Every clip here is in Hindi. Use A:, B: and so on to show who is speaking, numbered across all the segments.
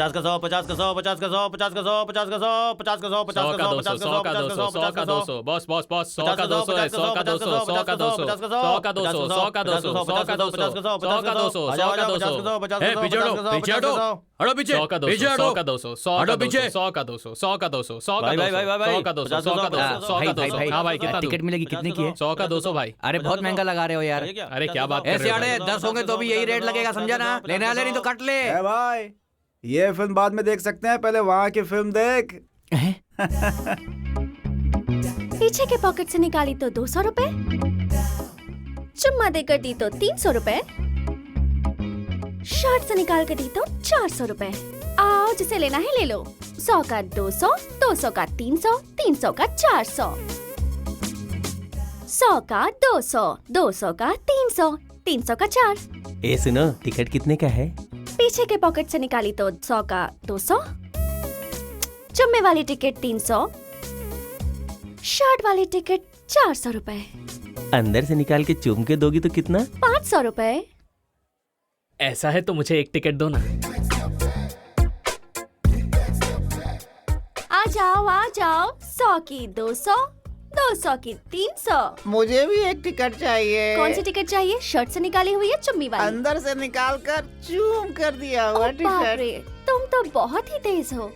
A: 50 का 100, 50 का 100, 50 का 100, 50 का 100, 50 का 100, 50 का 100, 50 का 100, 50 का 100, 50 का 100, 50 का 200,
B: बॉस बॉस बॉस 100 का 200 है, 100 का 200, 100 का 200, 100 का 200, 100 का 200, 100 का 200, 100 का 200, 100 का 200,
C: ए, पीछे हटो, पीछे हटो, हटो पीछे,
B: 100 का 200,
C: पीछे
B: 100
C: हटो।
B: का 200, 100 का 200, 100 का 200, 100 का 200, 100 का 200, 100 का 200, 100 का 200, 100 का 200। हाँ भाई, कितना
D: टिकट मिलेगी कितने की है?
B: 100 का 200 भाई।
D: अरे बहुत महंगा लगा रहे हो यार।
B: अरे क्या बात कर
D: ऐसे
B: रहे हो
D: आड़े
B: भाई?
D: 10 होंगे तो भी यही रेट लगेगा, समझा ना? लेने वाले नहीं तो कट ले।
E: ए भाई, ये फिल्म बाद में देख सकते हैं, पहले वहाँ की फिल्म देख।
F: पीछे के पॉकेट से निकाली तो 200 रुपए, चुम्मा देकर दी तो 300 रुपए, शर्ट से निकाल कर दी तो 400 रुपए। आओ जिसे लेना है ले लो। 100 का 200, 200 का 300, 300 का 400, 100 का 200, 200 का 300, 300 का 4।
A: ए सुनो, टिकट कितने का है?
F: पीछे के पॉकेट से निकाली तो 100 का 200, चुम्मे वाली टिकट 300, शर्ट वाली टिकट 400 रुपए,
A: अंदर से निकाल के चूम के दोगी तो कितना?
F: 500 रुपए।
B: ऐसा है तो मुझे एक टिकट दो ना।
F: आ जाओ 100 की 200, 200 की 300।
G: मुझे भी एक टिकट चाहिए।
F: कौन सी टिकट चाहिए? शर्ट से निकाली हुई है चुम्मी वाली?
G: अंदर से निकाल कर चूम कर दिया हुआ
F: ओ बाप
G: टिकट।
F: रे, तुम तो बहुत ही तेज हो।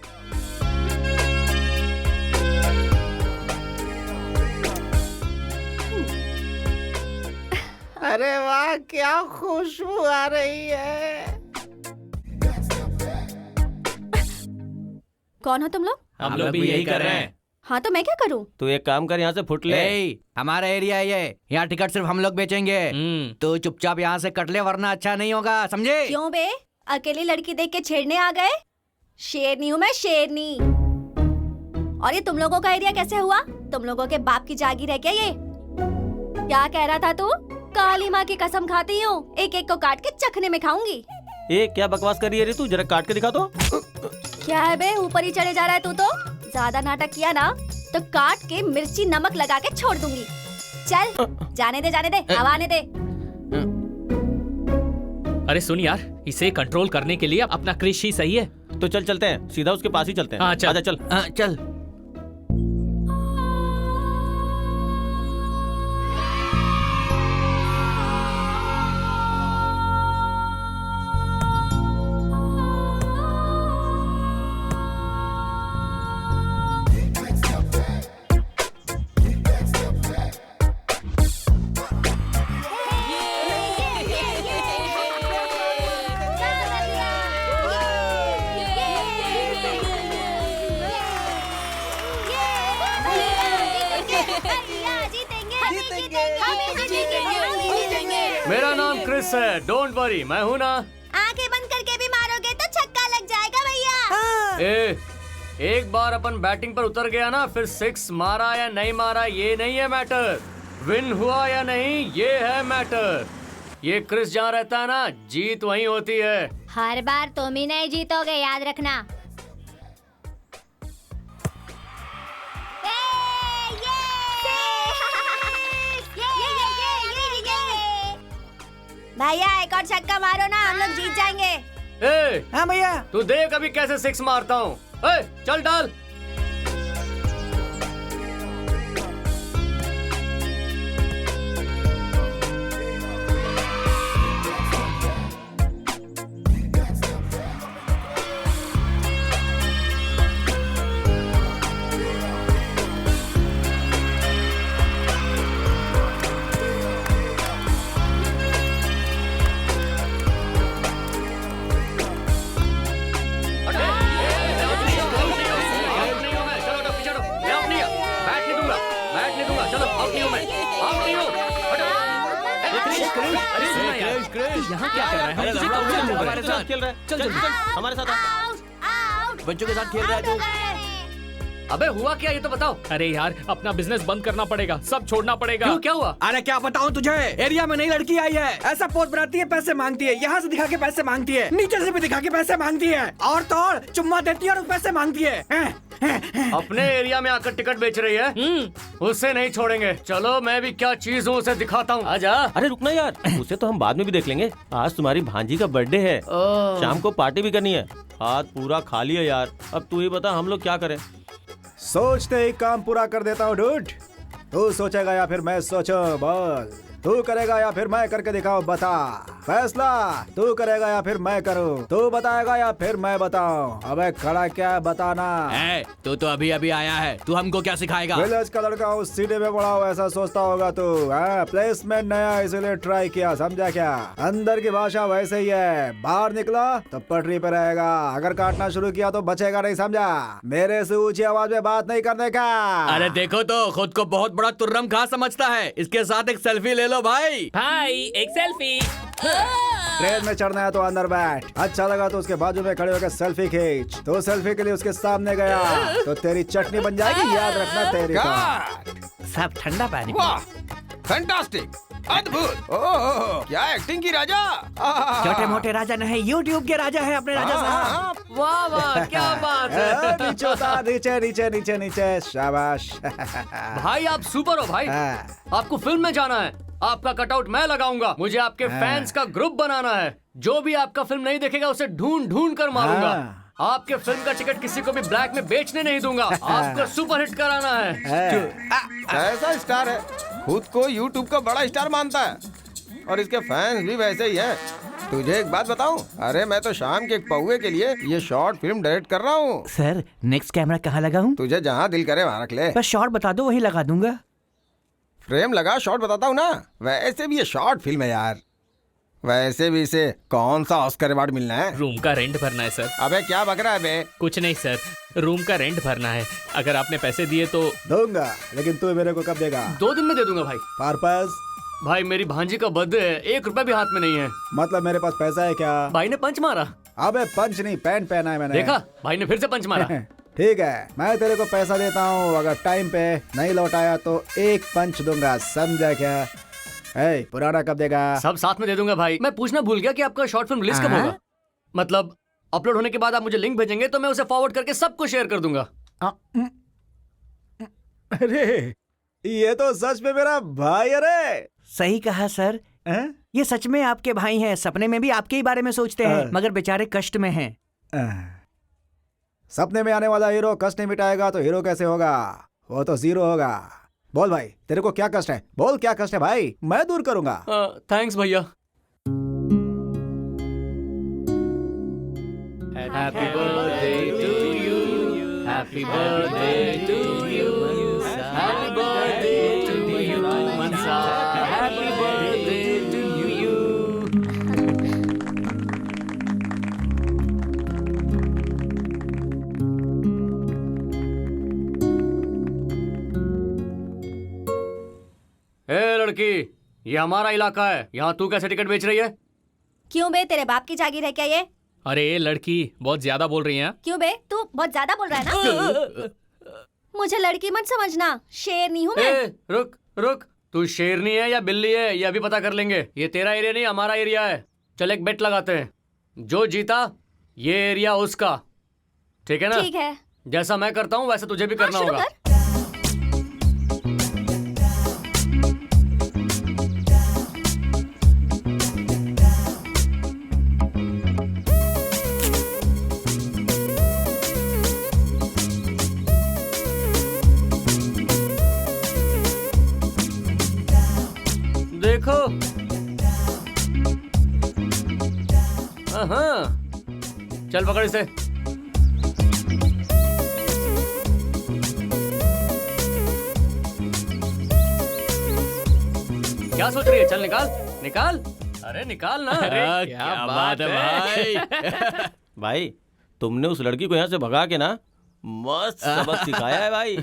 G: अरे वाह, क्या खुशबू आ रही है।
F: कौन हो तुम लोग?
B: हम लोग भी यही कर रहे हैं।
F: हाँ तो मैं क्या करूँ?
A: तू एक काम कर, यहाँ से फुट ले।
D: ए, हमारा एरिया है ये, यहाँ टिकट सिर्फ हम लोग बेचेंगे। तो चुपचाप यहाँ से कट ले वरना अच्छा नहीं होगा, समझे?
F: क्यों बे? अकेली लड़की देख के छेड़ने आ गए? शेरनी हूँ मैं, शेरनी। और ये तुम लोगों का एरिया कैसे हुआ? तुम लोगों के बाप की जागीर है क्या ये? क्या कह रहा था तू? काली माँ की कसम खाती हूँ, एक एक को काट के चखने में खाऊंगी।
A: ए क्या बकवास कर रही है रे तू? जरा काट के दिखा तो।
F: क्या है बे, ऊपर ही चढ़े जा रहा है तू तो? ज्यादा नाटक किया ना तो काट के मिर्ची नमक लगा के छोड़ दूंगी। चल जाने दे, हवा आने दे।
B: अरे सुन यार, इसे कंट्रोल करने के लिए अपना क्रिश ही सही है।
A: तो चल चलते हैं, सीधा उसके पास ही चलते हैं।
B: हाँ, चल।
A: आजा चल।
D: चल।
B: मेरा नाम क्रिस है, डोंट वरी, मैं हूँ ना।
F: आंखें बंद करके भी मारोगे तो छक्का लग जाएगा भैया।
B: एक बार अपन बैटिंग पर उतर गया ना, फिर सिक्स मारा या नहीं मारा ये नहीं है मैटर, विन हुआ या नहीं ये है मैटर। ये क्रिस जहाँ रहता है ना, जीत वहीं होती है।
F: हर बार तुम ही नहीं जीतोगे, याद रखना। भैया एक और छक्का मारो ना, हम लोग जीत जाएंगे।
B: ए,
D: हाँ भैया।
B: तू देख अभी कैसे सिक्स मारता हूँ। चल डाल। यहाँ क्या कर रहा है?
A: हमारे साथ खेल रहा है। चल हमारे साथ आ।
D: बच्चों के साथ खेल रहा है तू।
B: अबे हुआ क्या ये तो बताओ। अरे यार अपना बिजनेस बंद करना पड़ेगा, सब छोड़ना पड़ेगा। क्यों, क्या हुआ?
D: अरे क्या बताऊं तुझे, एरिया में नई लड़की आई है, ऐसा पोज बनाती है, पैसे मांगती है, यहाँ से दिखा के पैसे मांगती है, नीचे से भी दिखा के पैसे मांगती है, और तो और चुम्मा देती है और पैसे मांगती है।
B: अपने एरिया में आकर टिकट बेच रही है, उसे नहीं छोड़ेंगे। चलो मैं भी क्या चीज हूँ उसे दिखाता हूँ, आजा।
A: अरे रुकना यार, उसे तो हम बाद में भी देख लेंगे। आज तुम्हारी भांजी का बर्थडे है, शाम को पार्टी भी करनी है। हाथ पूरा खाली है यार। अब तू ही बता हम लोग क्या करें।
E: सोचते ही काम पूरा कर देता हूँ डूड। तू सोचेगा या फिर मैं सोचूं? बोल, तू करेगा या फिर मैं करके दिखाऊं? बता, फैसला तू करेगा या फिर मैं करूं? तू बताएगा या फिर मैं बताऊं? अबे खड़ा क्या बताना।
C: तू तो अभी अभी आया है, तू हमको क्या सिखाएगा?
E: विलेज का लड़का हूँ, सिटी में बड़ा हूँ, ऐसा सोचता होगा तू। प्लेसमेंट नया इसलिए ट्राई किया, समझा क्या? अंदर की भाषा वैसे ही है, बाहर निकला तो पटरी पे रहेगा। अगर काटना शुरू किया तो बचेगा नहीं, समझा? मेरे से ऊंची आवाज में बात नहीं करने का।
C: अरे देखो तो, खुद को बहुत बड़ा तुर्रम खा समझता है। इसके साथ एक सेल्फी ले लो भाई।
H: भाई एक सेल्फी।
E: ट्रेन में चढ़ना है तो अंदर बैठ। अच्छा लगा तो उसके बाजू में खड़े होकर सेल्फी खींच। तो सेल्फी के लिए उसके सामने गया तो तेरी चटनी बन जाएगी, याद रखना तेरी।
D: सब ठंडा पानी।
I: वाह, फैंटास्टिक, अद्भुत। ओह, क्या एक्टिंग की राजा।
D: छोटे मोटे राजा नहीं, यूट्यूब के राजा है अपने राजा साहब।
B: वाह वाह, क्या बात है।
E: नीचे उतार, नीचे नीचे नीचे नीचे, शाबाश।
B: भाई आप सुपर हो भाई। आपको फिल्म में जाना है, आपका कटआउट मैं लगाऊंगा। मुझे आपके फैंस का ग्रुप बनाना है। जो भी आपका फिल्म नहीं देखेगा उसे ढूंढ ढूंढ कर मारूंगा। आपके फिल्म का टिकट किसी को भी ब्लैक में बेचने नहीं दूंगा। आपको सुपर हिट कराना है।
I: ऐसा स्टार है, खुद को यूट्यूब का बड़ा स्टार मानता है और इसके फैंस भी वैसे ही हैं। तुझे एक बात बताऊं? अरे मैं तो शाम के एक पौवे के लिए ये शॉर्ट फिल्म डायरेक्ट कर रहा हूँ।
D: सर नेक्स्ट कैमरा कहाँ लगाऊं?
I: तुझे जहाँ दिल करे वहाँ रख ले।
D: बस शॉट बता दो, वही लगा दूंगा।
I: फ्रेम लगा, शॉट बताता हूँ ना। वैसे भी ये शॉर्ट फिल्म है यार। वैसे भी इसे कौन सा ऑस्कर अवार्ड मिलना है?
H: रूम का रेंट भरना है सर।
I: अबे क्या बक रहा है बे?
H: कुछ नहीं सर, रूम का रेंट भरना है। अगर आपने पैसे दिए तो।
E: दूंगा, लेकिन तू मेरे को कब देगा?
B: 2 दिन में दे दूंगा भाई।
E: पर्पस?
B: भाई मेरी भांजी का बर्थडे है, 1 रुपया भी हाथ में नहीं है।
E: मतलब मेरे पास पैसा है क्या?
B: भाई ने पंच मारा।
E: अबे पंच नहीं, पैंट पहना है मैंने।
B: देखा, भाई ने फिर से पंच मारा।
E: ठीक है, मैं तेरे को पैसा देता हूँ। अगर टाइम पे नहीं लौटाया तो 1 पंच दूंगा, समझा क्या? पुराना कब देगा?
B: सब साथ में दे दूंगा भाई। मैं पूछना भूल गया कि आपका शॉर्ट फिल्म रिलीज कब होगा? मतलब अपलोड होने के बाद आप मुझे लिंक भेजेंगे तो मैं उसे फॉरवर्ड करके सबको शेयर कर दूंगा।
E: अरे ये तो सच में मेरा भाई। अरे
D: सही कहा सर। ये सच में आपके भाई हैं। सपने में भी आपके ही बारे में सोचते हैं, मगर बेचारे कष्ट में हैं।
E: सपने में आने वाला हीरो कष्ट नहीं मिटाएगा तो हीरो कैसे होगा? वो तो जीरो होगा। बोल भाई, तेरे को क्या कष्ट है? बोल क्या कष्ट है भाई, मैं दूर करूंगा।
B: थैंक्स भैया। Happy birthday to you, happy birthday to you, happy birthday to you Mansa, happy birthday to you. ए लड़की, ये हमारा इलाका है, यहाँ तू कैसे टिकट बेच रही है?
F: क्यों बे, तेरे बाप की जागीर है क्या ये?
H: अरे लड़की बहुत ज्यादा बोल रही है।
F: क्यों बे, तू बहुत ज्यादा बोल रहा है ना। मुझे लड़की मत समझना, शेरनी हूँ मैं।
B: रुक रुक, तू शेरनी है या बिल्ली है ये अभी पता कर लेंगे। ये तेरा एरिया नहीं, हमारा एरिया है। चल एक बेट लगाते हैं, जो जीता ये एरिया उसका, ठीक है ना?
F: ठीक है।
B: जैसा मैं करता हूँ वैसे तुझे भी करना
F: शुरू
B: होगा।
F: कर।
B: देखो, हाँ, चल पकड़ इसे। क्या सोच रही है? चल निकाल निकाल। अरे निकाल ना।
H: अरे क्या बात है
A: भाई। भाई तुमने उस लड़की को यहाँ से भगा के ना मस्त सबक सिखाया है भाई।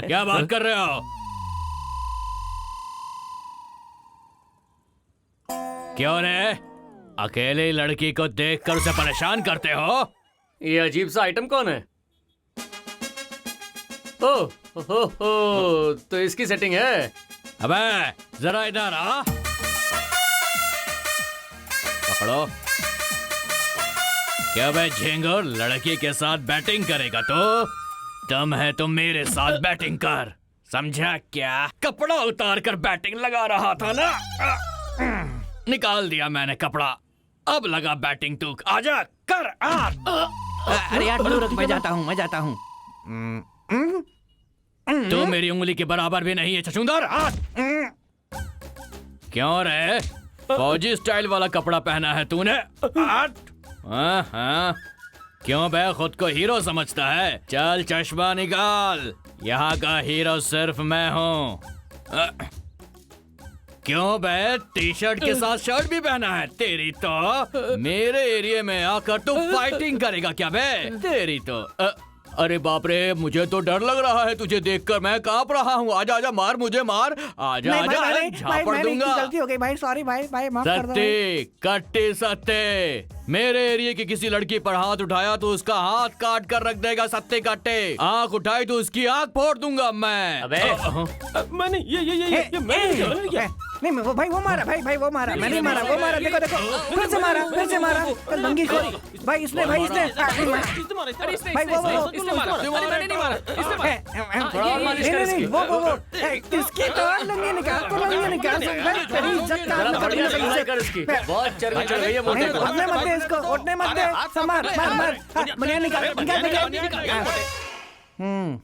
C: क्या बात कर रहे हो? क्यों रे, अकेले लड़की को देखकर उसे परेशान करते हो?
B: ये अजीब सा आइटम कौन है? ओ, तो इसकी सेटिंग है।
C: अबे जरा इधर आ, पकड़ो। क्या बे झिंगुर, लड़की के साथ बैटिंग करेगा तो तुम है तो मेरे साथ बैटिंग कर, समझा क्या? कपड़ा उतार कर बैटिंग लगा रहा था ना, निकाल दिया मैंने कपड़ा, अब लगा बैटिंग। तू आजा,
D: अरे यार बड़ू रुक, मैं जाता हूँ।
C: तू मेरी उंगली के बराबर भी नहीं है छछूंदर। क्यों रे, फौजी स्टाइल वाला कपड़ा पहना है तूने? हाँ, क्यों बे खुद को हीरो समझता है? चल चश्मा निकाल, यहाँ का हीरो सिर्फ मैं हूँ। क्यों बे, टी शर्ट के साथ शर्ट भी पहना है? तेरी तो मेरे एरिया में आकर तू फाइटिंग करेगा क्या बे? तेरी तो अरे बाप रे, मुझे तो डर लग रहा है तुझे देखकर, मैं कांप रहा हूँ। आजा आजा, मार मुझे, मार। आजा आजा, झापड़ दूंगा।
D: गलती हो गई भाई, सॉरी भाई माफ कर दो।
C: सत्ते कट्टे सत्ते, मेरे एरिया की किसी लड़की पर हाथ उठाया तो उसका हाथ काट कर रख देगा सत्ते कट्टे। आंख उठाई तो उसकी आंख फोड़ दूंगा मैं।
B: अबे
A: मैंने ये मैं
D: नहीं वो भाई वो मारा, भाई वो मारा, मैं नहीं मारा, वो मारा। देखो फिर से मारा लंगी को। भाई इसने भाई वो इसकी तो लंगी निकाल, तेरी इज्जत का
B: बहुत चर्बी चढ़ गई है मोटे को।
D: उठने मत दे इसको, उठने मत दे। मार बढ़िया निकाल।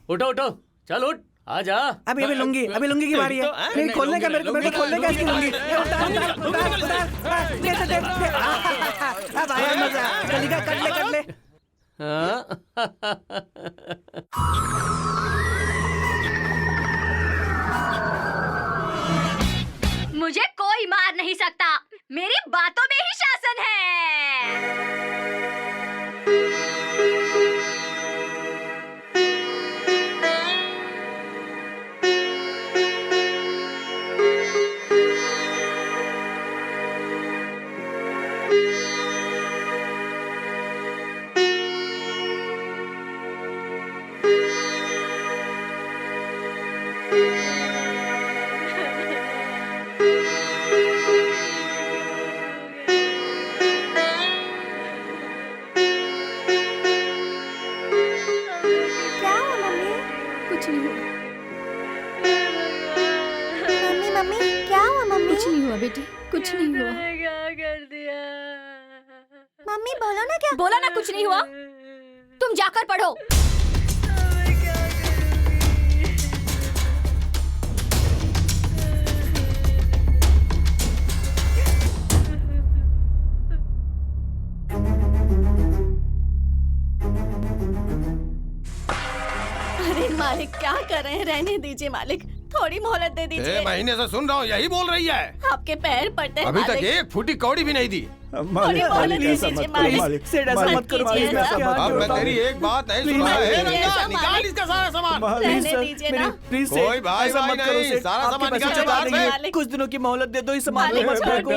B: उठो चल उठ, आजा।
D: अभी लुंगी की बारी है। नहीं खोलने का, मेरे को खोलने का इसकी लुंगी। अब आया मजा, जल्दी का कर ले।
F: मुझे कोई मार नहीं सकता, मेरी बातों में ही शासन है।
J: कुछ नहीं हुआ।
F: क्या कर दिया? मम्मी बोलो ना, क्या बोला ना? कुछ नहीं हुआ, तुम जाकर पढ़ो। अरे मालिक क्या कर रहे हैं? रहने दीजिए मालिक, थोड़ी मोहलत दे दीजिए।
I: 6 महीने से सुन रहा हूँ, यही बोल रही है।
F: आपके पैर पड़ते हैं
I: अभी तक
F: मालिक।
I: एक फूटी कौड़ी भी नहीं दी।
F: मालिक ऐसा मत करो, मालिक
D: सेठ ऐसा मत करो,
I: अब मैं तेरी एक बात नहीं सुन रहा है। निकाल इसका सारा सामान।
F: रहने दीजिए ना।
D: प्लीज
I: कोई भाई नहीं, सारा सामान निकाल के बाहर फेंक।
D: कुछ दिनों की मोहलत दे दो, इस सामान को मत फेंको।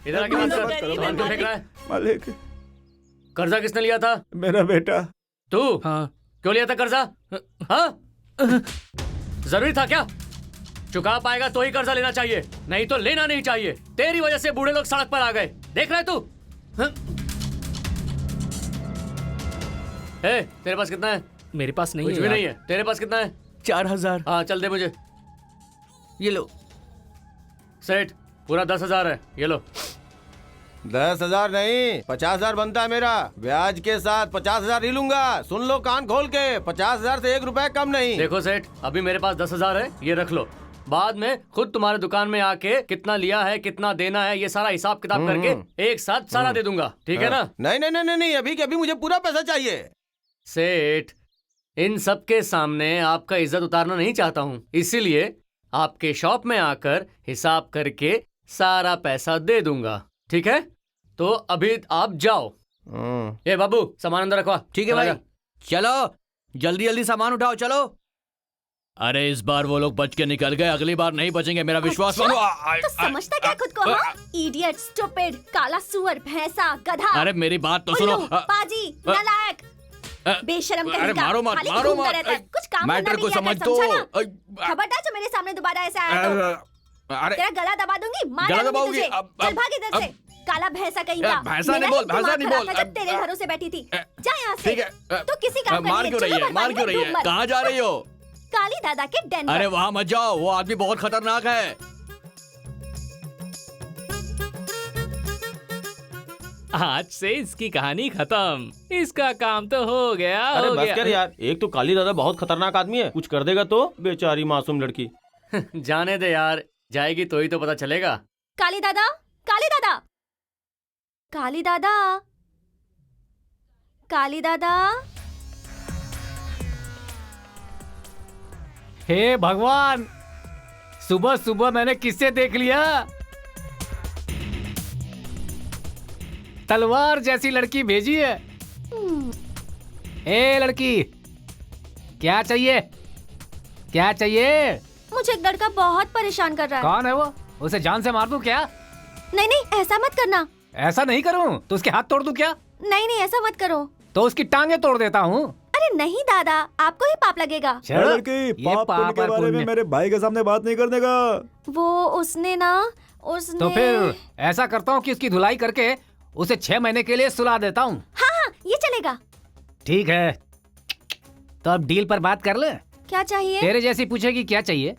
B: इधर आके बात कर। सामान क्यों फेंक रहा है?
E: मालिक,
B: कर्जा किसने लिया था?
E: मेरा बेटा।
B: तू? हाँ। क्यों लिया था कर्जा? हाँ? जरूरी था क्या? चुका पाएगा तो ही कर्जा लेना चाहिए, नहीं तो लेना नहीं चाहिए। तेरी वजह से बूढ़े लोग सड़क पर आ गए, देख रहे तू? तेरे पास कितना है?
H: मेरे पास नहीं
B: कुछ
H: है
B: भी
H: यार।
B: नहीं है। तेरे पास कितना है?
D: 4000।
B: हाँ चल दे मुझे।
D: ये लो
B: सेठ, पूरा 10,000 है, ये लो।
I: 10,000 नहीं, 50,000 बनता है मेरा। ब्याज के साथ 50,000 ही लूंगा। सुन लो कान खोल के, 50,000 से 1 रुपए कम नहीं।
B: देखो सेठ, अभी मेरे पास 10,000 है, ये रख लो। बाद में खुद तुम्हारे दुकान में आके कितना लिया है, कितना देना है, ये सारा हिसाब किताब करके एक साथ सारा दे दूंगा, ठीक है ना?
I: नहीं नहीं नहीं नहीं, अभी के अभी मुझे पूरा पैसा चाहिए।
B: सेठ, इन सब के सामने आपका इज्जत उतारना नहीं चाहता हूँ, इसीलिए आपके शॉप में आकर हिसाब करके सारा पैसा दे दूंगा, ठीक है? तो अभी आप जाओ। ए बाबू, सामान अंदर रखवा।
D: ठीक है भाई, चलो जल्दी जल्दी सामान उठाओ, चलो।
C: अरे इस बार वो लोग बच के निकल गए, अगली बार नहीं बचेंगे, मेरा विश्वास मानो।
F: तो समझता क्या खुद को? इडियट, स्टूपिड, काला सुअर, भैंसा, गधा।
C: अरे मेरी बात तो सुनो।
F: पाजी, नालायक, बेशरम कहीं का।
C: मारो मत,
F: खाली
C: मारो
F: घूमता
C: मत।
F: रहता है, कुछ काम
C: मैटर को समझ तो।
F: खबरदार जो मेरे सामने दोबारा ऐसा आया तो
C: अरे
F: तेरा गला दबा दूंगी, मार
C: गला
F: डालूंगी
C: दबाओगी?
F: तुझे। चल भाग इधर से, काला भैंसा कहीं का।
C: भैंसा नहीं बोल, भैंसा नहीं बोल।
F: जब तेरे घरों से बैठी थी, जा यहाँ से।
C: ठीक है,
F: तो किसी काम का
C: मार
F: नहीं
C: क्यों
F: है,
C: रही
F: चलो
C: है? मार क्यों रही है?
F: डूब मत।
C: कहाँ जा रही हो?
F: काली दादा के den
C: अरे
F: पर।
C: वहाँ मत जाओ, वो आदमी बहुत खतरनाक है।
H: आज से इसकी कहानी खत्म, इसका काम तो हो गया।
A: अरे
H: हो
A: बस
H: गया।
A: कर यार, एक तो काली दादा बहुत खतरनाक आदमी है, कुछ कर देगा तो बेचारी मासूम लड़की।
B: जाने दे यार, जाएगी तो ही तो पता चलेगा।
F: काली दादा, काली दादा, काली दादा, काली दादा।
B: हे भगवान, सुबह सुबह मैंने किससे देख लिया? तलवार जैसी लड़की भेजी है। ए लड़की, क्या चाहिए? क्या चाहिए?
F: मुझे एक लड़का बहुत परेशान कर रहा है।
B: कौन है वो? उसे जान से मार दूं क्या?
F: नहीं नहीं, ऐसा मत करना।
B: ऐसा नहीं करूं तो उसके हाथ तोड़ दूं क्या?
F: नहीं नहीं, ऐसा मत करो।
B: तो उसकी टांगे तोड़ देता हूँ।
F: अरे नहीं दादा, आपको ही पाप लगेगा।
E: लड़की,
B: ये
E: पाप पुण्य
B: पाप
E: के
B: और
E: बारे में
B: पुण्य।
E: मेरे भाई के सामने बात नहीं करने का।
F: वो उसने
B: तो फिर ऐसा करता हूँ कि उसकी धुलाई करके उसे 6 महीने के लिए सुला देता हूँ।
F: हाँ हाँ, ये चलेगा।
B: ठीक है, तो अब डील पर बात कर ले।
F: क्या चाहिए?
B: तेरे जैसी पूछेगी क्या चाहिए,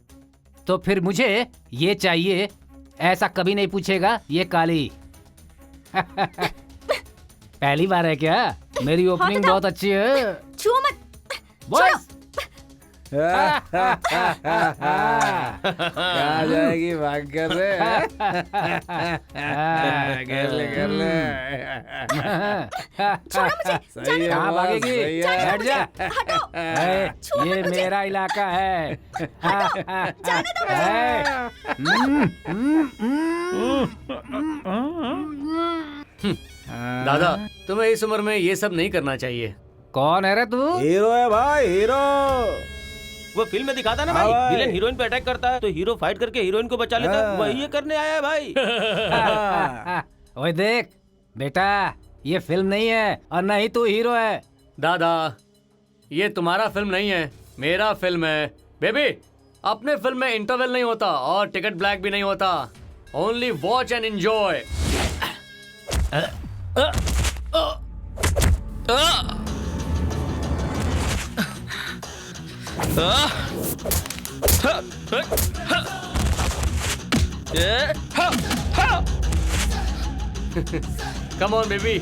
B: तो फिर मुझे ये चाहिए, ऐसा कभी नहीं पूछेगा ये काली। पहली बार है क्या? मेरी ओपनिंग
F: तो
B: बहुत अच्छी है।
F: छुओ मत।
B: बॉस।
D: आ जाएगी, भाग कर ले। कर ले कर ले।
F: छोड़ो मुझे।
D: सही है,
B: कहाँ
D: बॉस,
B: भागेगी?
D: सही है।
B: बैठ जा।
F: हटो।
B: ए,
F: छुओ
B: ये
F: मत मुझे।
B: मेरा इलाका है।
F: जाने दो मुझे।
B: दादा, तुम्हें इस उम्र में ये सब नहीं करना चाहिए। कौन है रे तू?
E: हीरो है भाई, हीरो।
A: वो फिल्म में दिखाता ना
E: हाँ
A: भाई,
E: भाई।
A: विलेन हीरोइन पे अटैक करता है तो हीरो फाइट करके हीरोइन को बचा लेता है,
E: हाँ।
A: वही ये करने आया है भाई।
B: ओए देख बेटा, ये फिल्म नहीं है और न ही तू हीरो है। दादा, ये तुम्हारा फिल्म नहीं है, मेरा फिल्म है। बेबी, अपने फिल्म में इंटरवल नहीं होता और टिकट ब्लैक भी नहीं होता। Only watch and enjoy. Come on, baby.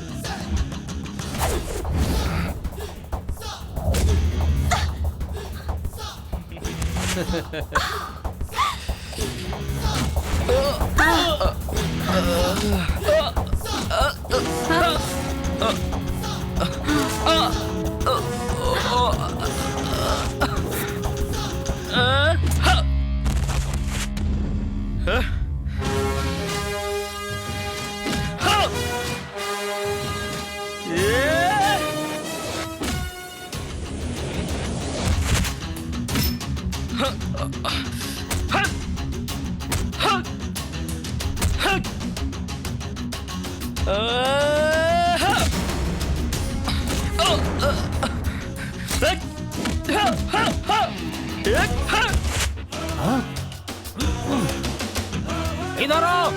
B: इधर आओ।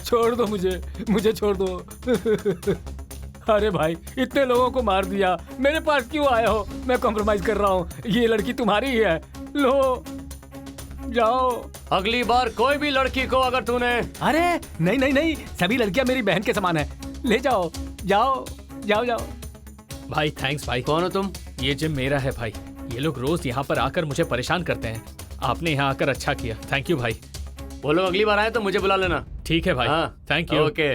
K: छोड़ दो मुझे छोड़ दो। अरे भाई, इतने लोगों को मार दिया, मेरे पास क्यों आए हो? मैं कॉम्प्रोमाइज कर रहा हूँ, ये लड़की तुम्हारी ही है। लो जाओ।
B: अगली बार कोई भी लड़की को अगर तूने...
K: अरे नहीं नहीं नहीं, सभी लड़कियां मेरी बहन के समान है। ले जाओ जाओ जाओ जाओ।
H: भाई थैंक्स भाई।
B: कौन हो तुम?
H: ये जिम मेरा है भाई, ये लोग रोज यहाँ पर आकर मुझे परेशान करते हैं। आपने यहाँ आकर अच्छा किया, थैंक यू भाई।
B: वो लोग अगली बार आए तो मुझे बुला लेना।
H: ठीक है भाई,
B: हाँ,
H: थैंक यू।
B: ओके।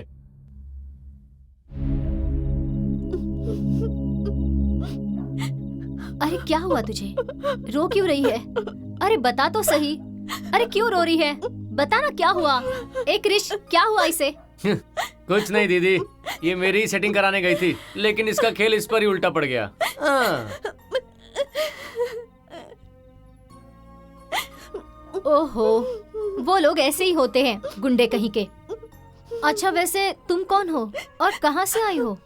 J: अरे क्या हुआ तुझे? रो क्यों रही है? अरे बता तो सही। अरे क्यों रो रही है? बता ना क्या हुआ? ए क्रिश, क्या हुआ इसे?
B: कुछ नहीं दीदी, ये मेरी ही सेटिंग कराने गई थी, लेकिन इसका खेल इस पर ही उल्टा पड़ गया।
J: ओहो, वो लोग ऐसे ही होते हैं, गुंडे कहीं के। अच्छा वैसे तुम कौन हो और कहाँ से आई हो?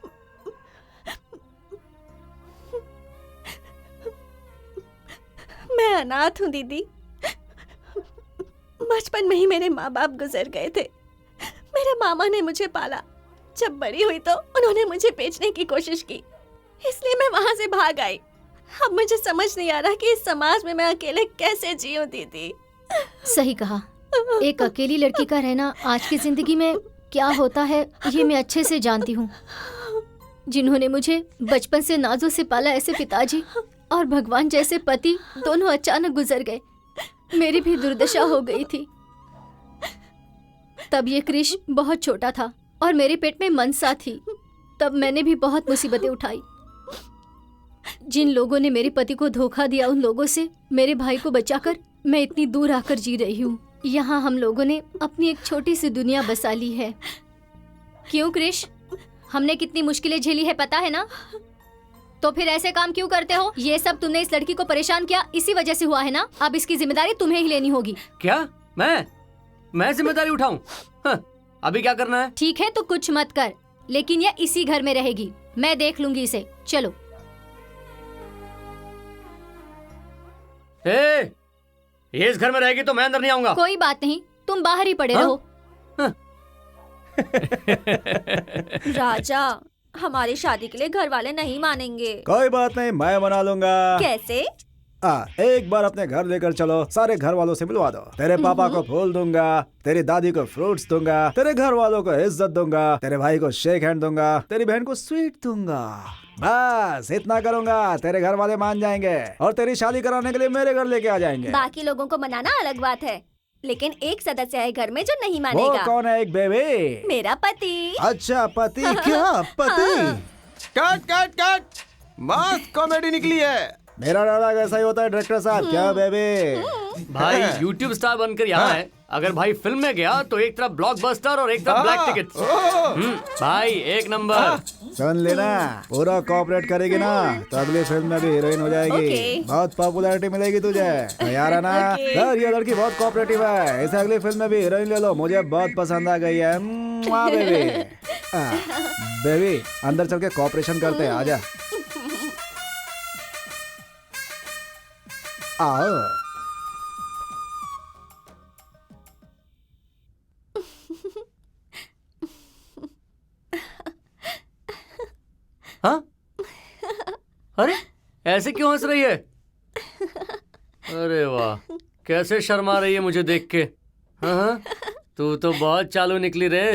F: मैं अनाथ हूँ दीदी। बचपन में ही मेरे माँ बाप गुजर गए थे। मेरे मामा ने मुझे पाला। जब बड़ी हुई तो उन्होंने मुझे बेचने की कोशिश की, इसलिए मैं वहाँ से भाग आई। अब मुझे समझ नहीं आ रहा कि इस समाज में मैं अकेले कैसे जीऊँ दीदी।
J: सही कहा। एक अकेली लड़की का रहना आज की जिंदगी में क्या होता है ये मैं अच्छे से जानती हूँ। जिन्होंने मुझे बचपन से नाजों से पाला, ऐसे पिताजी और भगवान जैसे पति दोनों अचानक गुजर गए। मेरी भी दुर्दशा हो गई थी। तब ये क्रिश बहुत छोटा था और मेरे पेट में मनसा थी। तब मैंने भी बहुत मुसीबतें उठाई। जिन लोगों ने मेरे पति को धोखा दिया, उन लोगों से मेरे भाई को बचाकर मैं इतनी दूर आकर जी रही हूँ। यहाँ हम लोगों ने अपनी एक छोटी सी दुनिया बसा ली है। क्यों क्रिश, हमने कितनी मुश्किलें झेली है पता है ना? तो फिर ऐसे काम क्यों करते हो? ये सब तुमने इस लड़की को परेशान किया, इसी वजह से हुआ है ना? अब इसकी जिम्मेदारी तुम्हें ही लेनी होगी।
B: क्या मैं जिम्मेदारी उठाऊं? हाँ, अभी क्या करना है?
J: ठीक है तो कुछ मत कर, लेकिन ये इसी घर में रहेगी। मैं देख लूंगी इसे। चलो।
B: ये इस घर में रहेगी तो मैं अंदर नहीं आऊंगा।
J: कोई बात नहीं, तुम बाहर ही पड़े रहो।
F: राजा, हमारी शादी के लिए घर वाले नहीं मानेंगे।
E: कोई बात नहीं, मैं मना लूंगा।
F: कैसे?
E: एक बार अपने घर लेकर चलो, सारे घर वालों से मिलवा दो। तेरे पापा को फूल दूंगा, तेरी दादी को फ्रूट्स दूंगा, तेरे घर वालों को इज्जत दूंगा, तेरे भाई को शेक हैंड दूंगा, तेरी बहन को स्वीट दूंगा। बस इतना करूंगा, तेरे घर वाले मान जाएंगे और तेरी शादी कराने के लिए मेरे घर लेके आ जाएंगे।
F: बाकी लोगों को मनाना अलग बात है, लेकिन एक सदस्य है घर में जो नहीं
E: वो
F: मानेगा।
E: कौन है? एक बेबी?
F: मेरा पति।
E: अच्छा पति? क्या पति?
I: कट कट कट, मस्त कॉमेडी निकली है।
E: मेरा डायलॉग ऐसा ही होता है डायरेक्टर साहब। क्या बेबी?
B: भाई YouTube स्टार बनकर यहाँ है, अगर भाई फिल्म में गया तो एक तरफ ब्लॉकबस्टर और एक तरफ ब्लैक टिकट। भाई एक नंबर।
E: सुन लेना, पूरा कोऑपरेट करेगी ना तो अगली फिल्म में भी हीरोइन हो जाएगी।
F: Okay.
E: बहुत पॉपुलैरिटी मिलेगी तुझे। तैयार है ना? सर ये लड़की बहुत कोऑपरेटिव है, इसे अगली फिल्म में भी हीरोइन ले लो। मुझे बहुत पसंद आ गई है। बेबी बेबी अंदर चल के कोऑपरेशन करते हैं, आजा। आओ।
B: हाँ? अरे ऐसे क्यों हंस रही है? अरे वाह, कैसे शर्मा रही है मुझे देख के। हाँ, तू तो बहुत चालू निकली रे।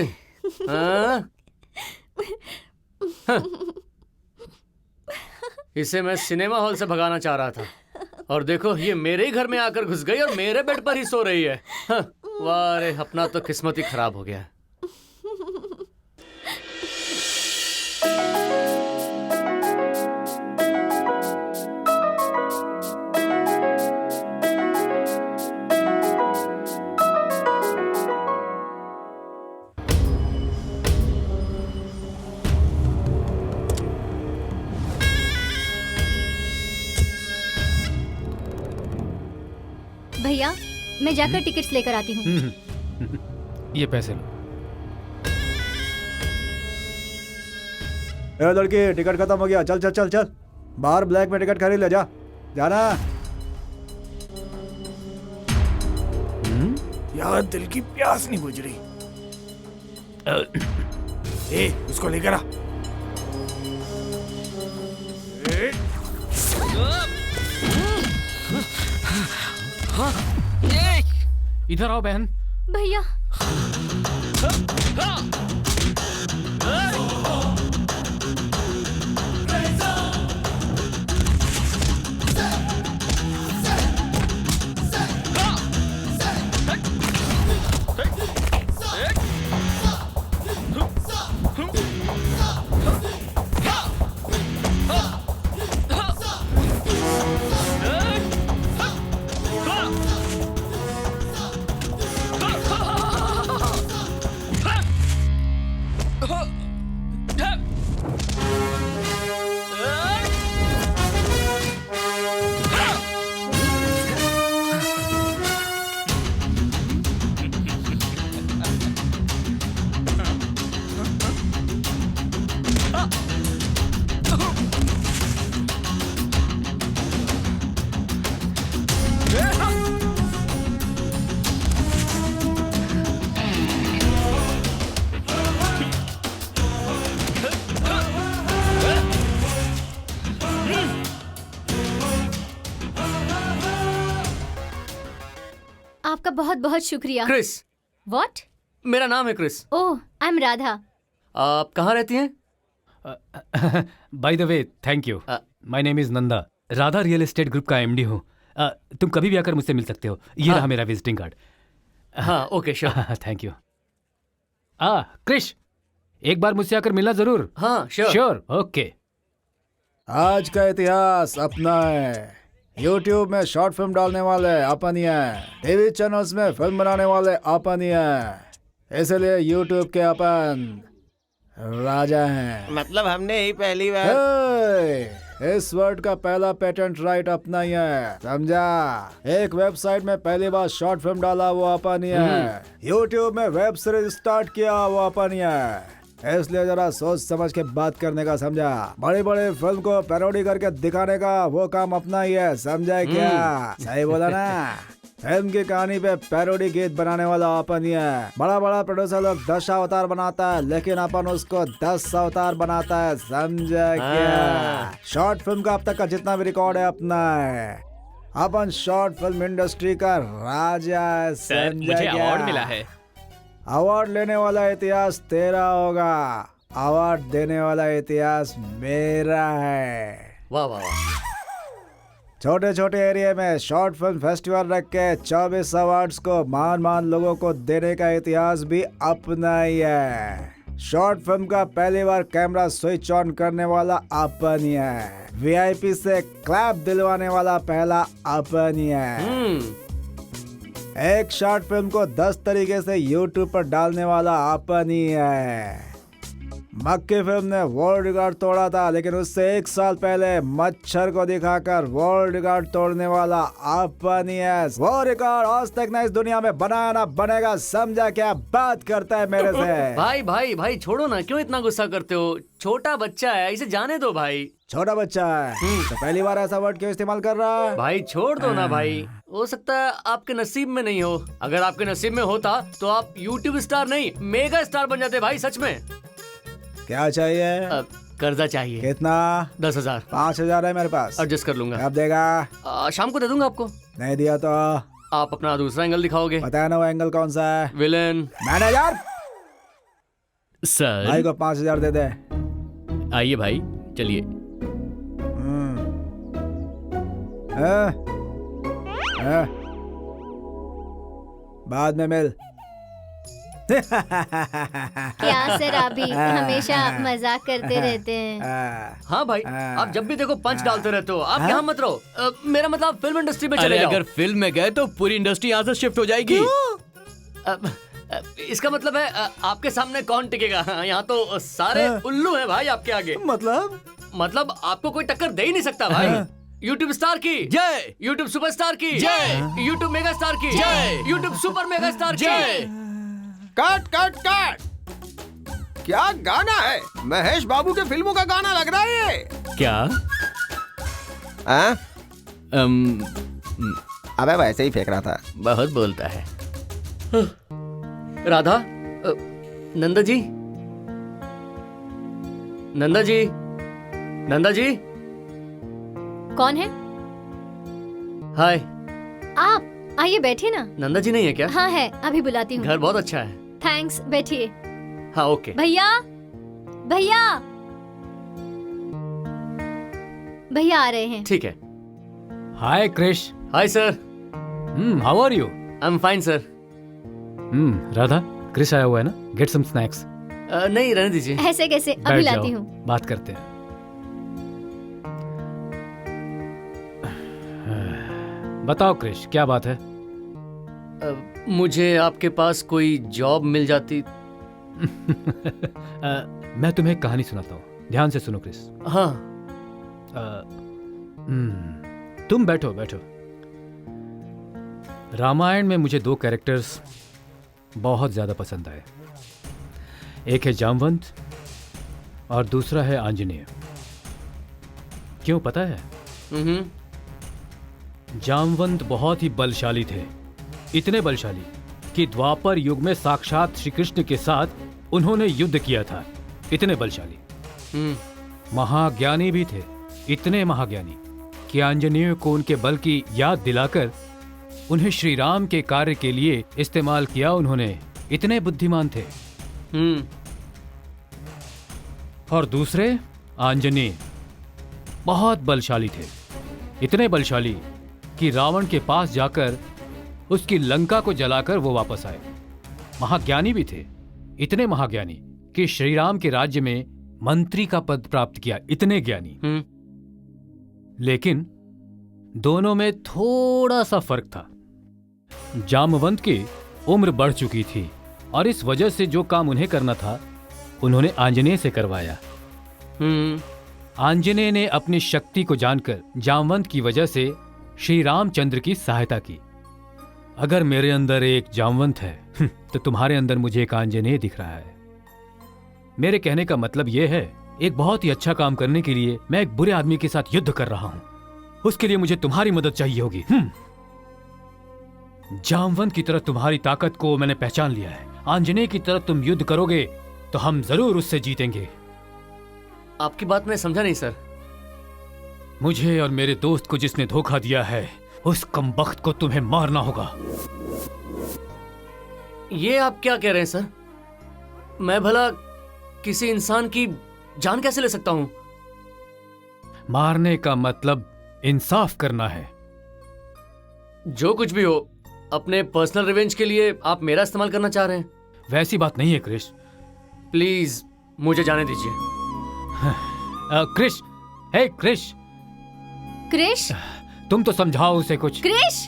B: हाँ? हाँ। इसे मैं सिनेमा हॉल से भगाना चाह रहा था और देखो ये मेरे ही घर में आकर घुस गई और मेरे बेड पर ही सो रही है। हाँ, वाह रे, अपना तो किस्मत ही खराब हो गया।
J: भैया मैं जाकर टिकट्स लेकर आती हूँ।
K: ये पैसे लो।
E: ए लड़की, टिकट खत्म हो गया। चल चल चल चल, बाहर ब्लैक में टिकट खरीद ले। जा जाना।
K: यार दिल की प्यास नहीं बुझ रही। उसको लेकर आ। इधर आओ बहन।
J: भैया आपका बहुत बहुत शुक्रिया।
B: Chris,
J: what?
B: मेरा नाम है Chris.
J: Oh, I am Radha.
B: आप कहाँ रहती हैं?
K: By the way, thank you. My name is Nanda. Radha real estate group का एमडी हूँ। तुम कभी भी आकर मुझसे मिल सकते हो। ये रहा मेरा विजिटिंग कार्ड।
B: हाँ, okay, sure.
K: Thank you. Chris, एक बार मुझसे आकर मिलना जरूर।
B: हाँ, श्योर।
K: Sure, okay.
E: आज का इतिहास अपना है। YouTube में शॉर्ट फिल्म डालने वाले अपन ही हैं। टीवी चैनल्स में फिल्म बनाने वाले अपन ही हैं। इसलिए YouTube के अपन राजा हैं।
I: मतलब हमने ही पहली बार।
E: इस वर्ड का पहला पेटेंट राइट अपना ही है, समझा? एक वेबसाइट में पहली बार शॉर्ट फिल्म डाला वो अपन ही है। YouTube में वेब सीरीज स्टार्ट किया वो अपन ही है। इसलिए जरा सोच समझ के बात करने का, समझा? बड़ी बड़ी फिल्म को पैरोडी करके दिखाने का वो काम अपना ही है, समझा क्या? सही बोला ना? फिल्म की कहानी पे पैरोडी गीत बनाने वाला अपन ही है। बड़ा बड़ा प्रोड्यूसर लोग 10 अवतार बनाता है, लेकिन अपन उसको 10 अवतार बनाता है, समझा क्या? शॉर्ट फिल्म का अब तक का जितना भी रिकॉर्ड है अपना है। अपन शॉर्ट फिल्म इंडस्ट्री का राजा है,
H: सर,
E: समझा
H: मुझे
E: क्या?
H: अवार्ड मिला है।
E: अवार्ड लेने वाला इतिहास तेरा होगा, अवार्ड देने वाला इतिहास मेरा है।
B: वाह वाह वाह।
E: छोटे छोटे एरिया में शॉर्ट फिल्म फेस्टिवल रख के 24 अवार्ड्स को मान लोगों को देने का इतिहास भी अपना ही है। शॉर्ट फिल्म का पहली बार कैमरा स्विच ऑन करने वाला अपन ही है। VIP से क्लैप दिलवाने वाला पहला अपन ही है। एक शॉर्ट फिल्म को 10 तरीके से YouTube पर डालने वाला अपन ही है। मक्की फिल्म ने वर्ल्ड रिकॉर्ड तोड़ा था, लेकिन उससे 1 साल पहले मच्छर को दिखाकर वर्ल्ड रिकॉर्ड तोड़ने वाला अपन ही है। वो रिकॉर्ड आज तक ना इस दुनिया में बनाया ना बनेगा, समझा क्या? बात करता है मेरे से।
B: भाई भाई भाई छोड़ो ना, क्यों इतना गुस्सा करते हो? छोटा बच्चा है, इसे जाने दो भाई।
E: छोटा बच्चा है तो पहली बार ऐसा वर्ड क्यों इस्तेमाल कर रहा है?
B: भाई छोड़ दो ना भाई, हो सकता है आपके नसीब में नहीं हो। अगर आपके नसीब में होता तो आप YouTube स्टार नहीं मेगा स्टार बन जाते भाई, सच में।
E: क्या चाहिए?
B: कर्जा चाहिए।
E: कितना?
B: 10,000।
E: 5,000 है मेरे पास,
B: एडजस्ट कर लूंगा।
E: कब देगा?
B: शाम को दे दूंगा आपको।
E: नहीं दिया तो
B: आप अपना दूसरा एंगल दिखाओगे।
E: बताया ना वो एंगल कौन सा है?
B: विलेन।
E: मैनेजर
C: सर,
E: भाई को 5,000 दे दे।
C: आइए भाई, चलिए।
E: बाद में मिल।
J: क्या सर, आप भी हमेशा मजाक करते रहते हैं।
B: हाँ भाई, आप जब भी देखो पंच डालते रहते हो। आप यहाँ मत रहो। मेरा मतलब फिल्म इंडस्ट्री में
C: अरे
B: चले जाओ।
C: अगर फिल्म में गए तो पूरी इंडस्ट्री यहाँ से शिफ्ट हो जाएगी।
B: इसका मतलब है आपके सामने कौन टिकेगा? यहाँ तो सारे उल्लू हैं भाई आपके आगे। मतलब आपको कोई टक्कर दे ही नहीं सकता भाई। YouTube स्टार की
C: जय,
B: YouTube सुपरस्टार की
C: जय,
B: YouTube मेगा स्टार की
C: जय,
B: YouTube सुपर मेगा स्टार की
C: जय।
I: Cut cut cut! क्या गाना है? महेश बाबू के फिल्मों का गाना लग रहा है ये।
C: क्या?
I: हाँ? अबे वैसे ही फेंक रहा था।
B: बहुत बोलता है। राधा, नंदा जी, नंदा जी, नंदा जी।
J: कौन है?
B: हाय।
J: आप आइए, बैठिए ना।
B: नंदा जी नहीं है क्या?
J: हाँ है, अभी बुलाती हूँ।
B: घर बहुत अच्छा है।
J: थैंक्स, बैठिए।
B: हाँ ओके।
J: भैया, भैया, भैया आ रहे हैं।
B: ठीक है।
K: Hi Krish.
B: Hi sir.
K: How are you?
B: I am fine sir.
K: Radha, Krish आया हुआ है ना? Get some snacks.
B: नहीं, रहने दीजिए।
J: ऐसे कैसे? अभी
K: बैठ
J: लाती
K: जाओ,
J: हूँ।
K: बात करते हैं। बताओ क्रिश, क्या बात है?
B: मुझे आपके पास कोई जॉब मिल जाती।
K: मैं तुम्हें एक कहानी सुनाता हूँ, ध्यान से सुनो क्रिश।
B: हाँ।
K: तुम बैठो बैठो। रामायण में मुझे 2 कैरेक्टर्स बहुत ज्यादा पसंद आए। एक है जामवंत और दूसरा है आंजनेय। क्यों पता है? जामवंत बहुत ही बलशाली थे, इतने बलशाली कि द्वापर युग में साक्षात श्री कृष्ण के साथ उन्होंने युद्ध किया था। इतने बलशाली। महाज्ञानी भी थे, इतने महाज्ञानी कि आंजनेय को उनके बल की याद दिलाकर उन्हें श्री राम के कार्य के लिए इस्तेमाल किया उन्होंने, इतने बुद्धिमान थे। और दूसरे आंजनेय बहुत बलशाली थे, इतने बलशाली कि रावण के पास जाकर उसकी लंका को जलाकर वो वापस आए। महाज्ञानी भी थे, इतने महाज्ञानी कि श्री राम के राज्य में मंत्री का पद प्राप्त किया, इतने ज्ञानी। लेकिन दोनों में थोड़ा सा फर्क था। जामवंत की उम्र बढ़ चुकी थी और इस वजह से जो काम उन्हें करना था उन्होंने आंजनेय से करवाया। आंजनेय ने अपनी शक्ति को जानकर जामवंत की वजह से श्री रामचंद्र की सहायता की। अगर मेरे अंदर एक जामवंत है तो तुम्हारे अंदर मुझे एक आंजनेय दिख रहा है। मेरे कहने का मतलब यह है, एक बहुत ही अच्छा काम करने के लिए मैं एक बुरे आदमी के साथ युद्ध कर रहा हूं, उसके लिए मुझे तुम्हारी मदद चाहिए होगी। जामवंत की तरह तुम्हारी ताकत को मैंने पहचान लिया है। आंजनेय की तरह तुम युद्ध करोगे तो हम जरूर उससे जीतेंगे।
B: आपकी बात मैं समझा नहीं सर।
K: मुझे और मेरे दोस्त को जिसने धोखा दिया है उस कमबख्त को तुम्हें मारना होगा।
B: ये आप क्या कह रहे हैं सर? मैं भला किसी इंसान की जान कैसे ले सकता हूं?
K: मारने का मतलब इंसाफ करना है।
B: जो कुछ भी हो, अपने पर्सनल रिवेंज के लिए आप मेरा इस्तेमाल करना चाह रहे हैं?
K: वैसी बात नहीं है क्रिश।
B: प्लीज मुझे जाने दीजिए।
K: क्रिश, हे क्रिश।
J: क्रिश,
K: तुम तो समझाओ उसे कुछ।
J: क्रिश,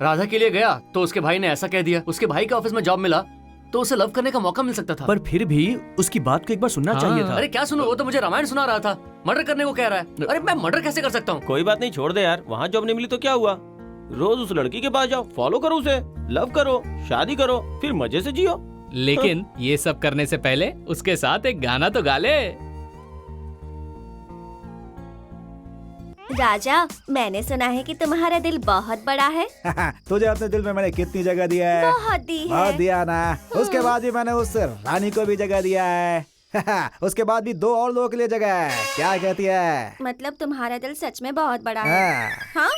B: राधा के लिए गया तो उसके भाई ने ऐसा कह दिया। उसके भाई के ऑफिस में जॉब मिला तो उसे लव करने का मौका मिल सकता था।
A: पर फिर भी उसकी बात को एक बार सुनना चाहिए था।
B: अरे क्या सुनो, वो तो मुझे रामायण सुना रहा था, मर्डर करने को कह रहा है। अरे मैं मर्डर कैसे कर सकता हूँ?
A: कोई बात नहीं, छोड़ दे यार। वहाँ जॉब नहीं मिली तो क्या हुआ? रोज उस लड़की के पास जाओ, फॉलो करो उसे, लव करो, शादी करो, फिर मजे से जियो।
H: लेकिन ये सब करने से पहले उसके साथ एक गाना तो गा ले।
F: राजा, मैंने सुना है कि तुम्हारा दिल बहुत बड़ा है।
E: तुझे अपने दिल में मैंने कितनी जगह दिया है?
F: बहुत दी है।
E: बहुत दिया ना। उसके बाद भी मैंने उस रानी को भी जगह दिया है। उसके बाद भी 2 और लोगों के लिए जगह है। क्या कहती है?
F: मतलब तुम्हारा दिल सच में बहुत बड़ा है। हाँ?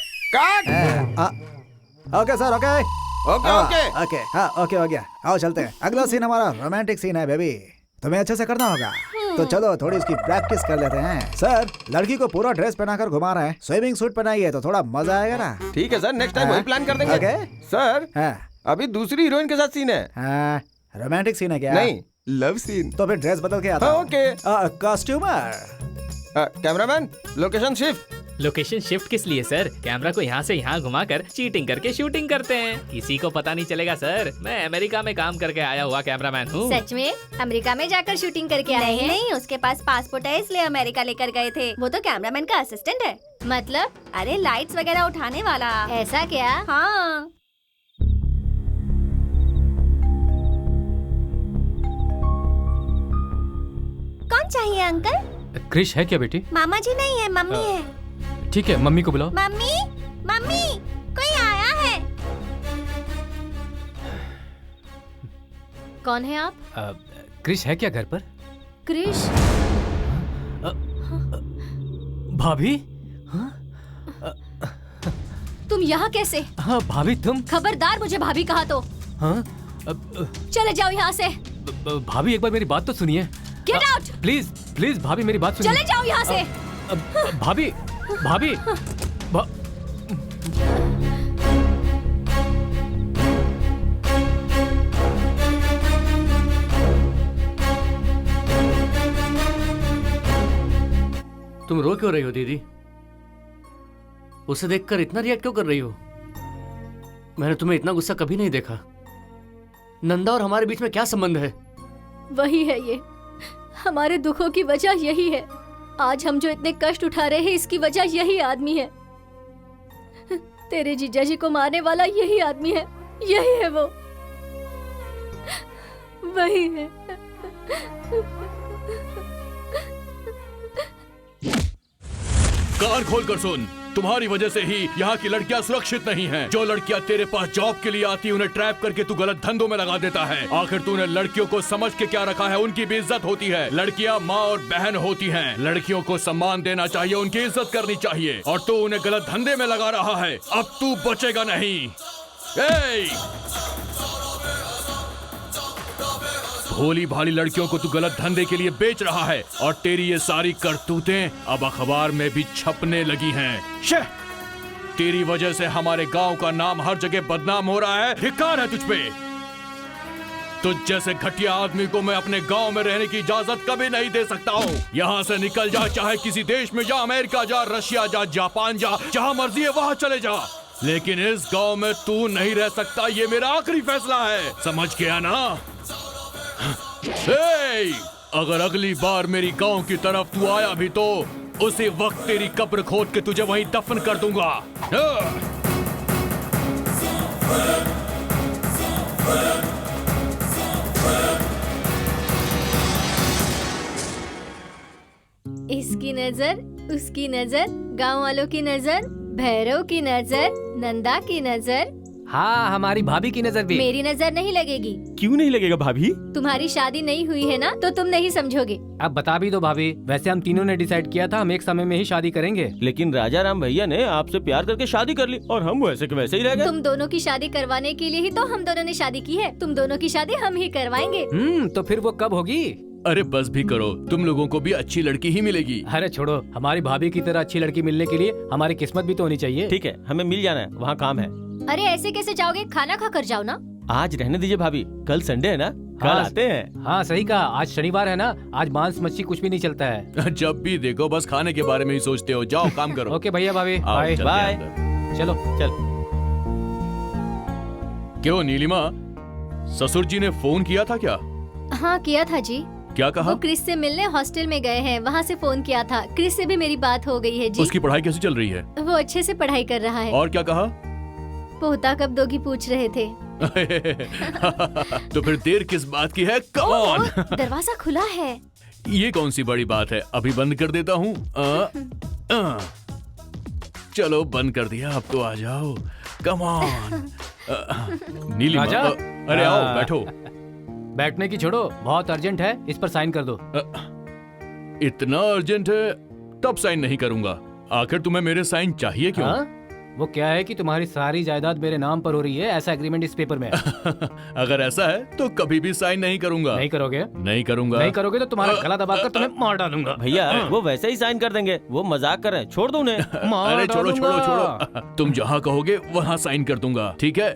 E: Okay sir, okay
I: okay okay
E: okay, हाँ ओके हो गया। आओ चलते हैं। अगला सीन हमारा रोमांटिक सीन है बेबी, तुम्हें अच्छे से करना होगा। तो चलो थोड़ी इसकी प्रैक्टिस कर लेते हैं। सर, लड़की को पूरा ड्रेस पहनाकर घुमा रहे हैं। स्विमिंग सूट पहनाइए तो थोड़ा मजा आएगा ना।
I: ठीक है सर, नेक्स्ट टाइम वही प्लान कर देंगे।
E: ओके
I: सर,
E: हाँ
I: अभी दूसरी हीरोइन के साथ सीन है।
E: हाँ, रोमांटिक सीन है क्या?
I: नहीं, लव सीन।
E: तो फिर ड्रेस बदल के आता
I: हाँ,
E: हूँ।
I: Okay.
E: Costumer,
I: cameraman, location shift.
H: Location shift किस लिए सर? कैमरा को यहाँ से यहाँ घुमाकर चीटिंग करके शूटिंग करते हैं। किसी को पता नहीं चलेगा सर। मैं अमेरिका में काम करके आया हुआ कैमरामैन हूँ।
F: सच में? अमेरिका में जाकर शूटिंग करके आए हैं? नहीं, उसके पास पासपोर्ट है इसलिए अमेरिका लेकर गए थे। वो तो कैमरामैन का असिस्टेंट है।
J: मतलब?
F: अरे लाइट्स वगैरह उठाने वाला।
J: ऐसा क्या?
F: हाँ। कौन चाहिए अंकल?
K: क्रिश है क्या बेटी?
F: मामा जी नहीं है, मम्मी है।
K: ठीक है, मम्मी को बुलाओ।
F: मम्मी, मम्मी, कोई आया है।
J: कौन है आप?
K: क्रिश है क्या घर पर?
J: क्रिश?
K: भाभी?
J: तुम यहाँ कैसे?
K: हाँ भाभी, तुम?
J: खबरदार मुझे भाभी कहा तो।
K: हाँ?
J: चले जाओ यहाँ से।
K: भाभी एक बार मेरी बात तो सुनिए।
J: Get out.
K: प्लीज प्लीज भाभी मेरी बात सुनिए।
J: चले जाओ यहाँ से।
K: भाभी, भाभी,
B: तुम रो क्यों रही हो दीदी? उसे देखकर इतना रिएक्ट क्यों कर रही हो? मैंने तुम्हें इतना गुस्सा कभी नहीं देखा। नंदा और हमारे बीच में क्या संबंध है?
J: वही है ये, हमारे दुखों की वजह यही है। आज हम जो इतने कष्ट उठा रहे हैं इसकी वजह यही आदमी है। तेरे जीजा जी को मारने वाला यही आदमी है, यही है वो, वही है।
C: कान खोल कर सुन, तुम्हारी वजह से ही यहाँ की लड़कियाँ सुरक्षित नहीं हैं। जो लड़कियाँ तेरे पास जॉब के लिए आती उन्हें ट्रैप करके तू गलत धंधों में लगा देता है। आखिर तूने लड़कियों को समझ के क्या रखा है? उनकी भी इज्जत होती है। लड़कियाँ माँ और बहन होती हैं। लड़कियों को सम्मान देना चाहिए, उनकी इज्जत करनी चाहिए, और तू उन्हें गलत धंधे में लगा रहा है। अब तू बचेगा नहीं। भोली भाली लड़कियों को तू गलत धंधे के लिए बेच रहा है, और तेरी ये सारी करतूतें अब अखबार में भी छपने लगी हैं। शे! तेरी वजह से हमारे गांव का नाम हर जगह बदनाम हो रहा है। धिक्कार है तुझ पे। तुझ जैसे घटिया आदमी को मैं अपने गांव में रहने की इजाजत कभी नहीं दे सकता हूँ। यहाँ से निकल जा, चाहे किसी देश में जा, अमेरिका जा, रशिया जा, जापान जा, जहाँ मर्जी है वहाँ चले जा, लेकिन इस गांव में तू नहीं रह सकता। ये मेरा आखिरी फैसला है, समझ गया ना? अगर अगली बार मेरी गांव की तरफ तू आया भी तो उसी वक्त तेरी कब्र खोद के तुझे वहीं दफन कर दूंगा।
J: इसकी नजर, उसकी नजर, गांव वालों की नजर, भैरव की नजर, नंदा की नजर,
H: हाँ हमारी भाभी की नजर भी।
J: मेरी नजर नहीं लगेगी।
A: क्यों नहीं लगेगा भाभी?
J: तुम्हारी शादी नहीं हुई है ना, तो तुम नहीं समझोगे।
H: अब बता भी दो भाभी। वैसे हम तीनों ने डिसाइड किया था हम एक समय में ही शादी करेंगे।
A: लेकिन राजा राम भैया ने आपसे प्यार करके शादी कर ली और हम वैसे के वैसे ही रह गए।
J: तुम दोनों की शादी करवाने के लिए ही तो हम दोनों ने शादी की है। तुम दोनों की शादी हम ही करवाएंगे।
H: तो फिर वो कब होगी?
C: अरे बस भी करो, तुम लोगों को भी अच्छी लड़की ही मिलेगी।
H: अरे छोड़ो, हमारी भाभी की तरह अच्छी लड़की मिलने के लिए हमारी किस्मत भी तो होनी चाहिए।
A: ठीक है, हमें मिल जाना है, वहाँ काम है।
J: अरे ऐसे कैसे जाओगे? खाना खा कर जाओ ना।
A: आज रहने दीजिए भाभी, कल संडे है ना, कल
H: हाँ,
A: आते हैं।
H: हाँ सही कहा, आज शनिवार है ना, आज मांस मच्छी कुछ भी नहीं चलता है।
C: जब भी देखो बस खाने के बारे में ही सोचते हो। जाओ काम करो।
H: ओके भैया भाभी,
C: आओ,
H: बाय
C: चलते
A: बाय।
C: हैं अंदर।
H: चलो
A: चल।
C: क्यों नीलिमा, ससुर जी ने फोन किया था क्या?
J: हाँ किया था जी।
C: क्या कहा?
J: वो क्रिस से मिलने हॉस्टल में गए हैं, वहाँ से फोन किया था। क्रिस से भी मेरी बात हो गई है जी।
C: उसकी पढ़ाई कैसी चल रही है?
J: वो अच्छे से पढ़ाई कर रहा है।
C: और क्या कहा?
J: पोता कब दोगी पूछ रहे थे।
C: तो फिर देर किस बात की है? Come on.
J: दरवाजा खुला है।
C: ये कौन सी बड़ी बात है, अभी बंद कर देता हूँ। चलो बंद कर दिया, अब तो आ जाओ। Come on. नीलिमा,
H: राजा?
C: अरे आओ बैठो।
H: बैठने की छोड़ो, बहुत अर्जेंट है, इस पर साइन कर दो।
C: इतना अर्जेंट है तब साइन नहीं करूंगा। आखिर तुम्हें मेरे साइन चाहिए क्यों?
H: हाँ? वो क्या है कि तुम्हारी सारी जायदाद मेरे नाम पर हो रही है, ऐसा एग्रीमेंट इस पेपर में है।
C: अगर ऐसा है तो कभी भी साइन नहीं करूंगा।
H: नहीं करोगे?
C: नहीं करूंगा।
H: नहीं करोगे तो तुम्हारा गला दबाकर तुम्हें मार डालूंगा।
A: भैया वो वैसे ही साइन कर देंगे, वो मजाक कर रहे हैं, छोड़ दो उन्हें।
C: अरे छोड़ो छोड़ो छोड़ो, तुम जहाँ कहोगे वहाँ साइन कर दूंगा, ठीक है?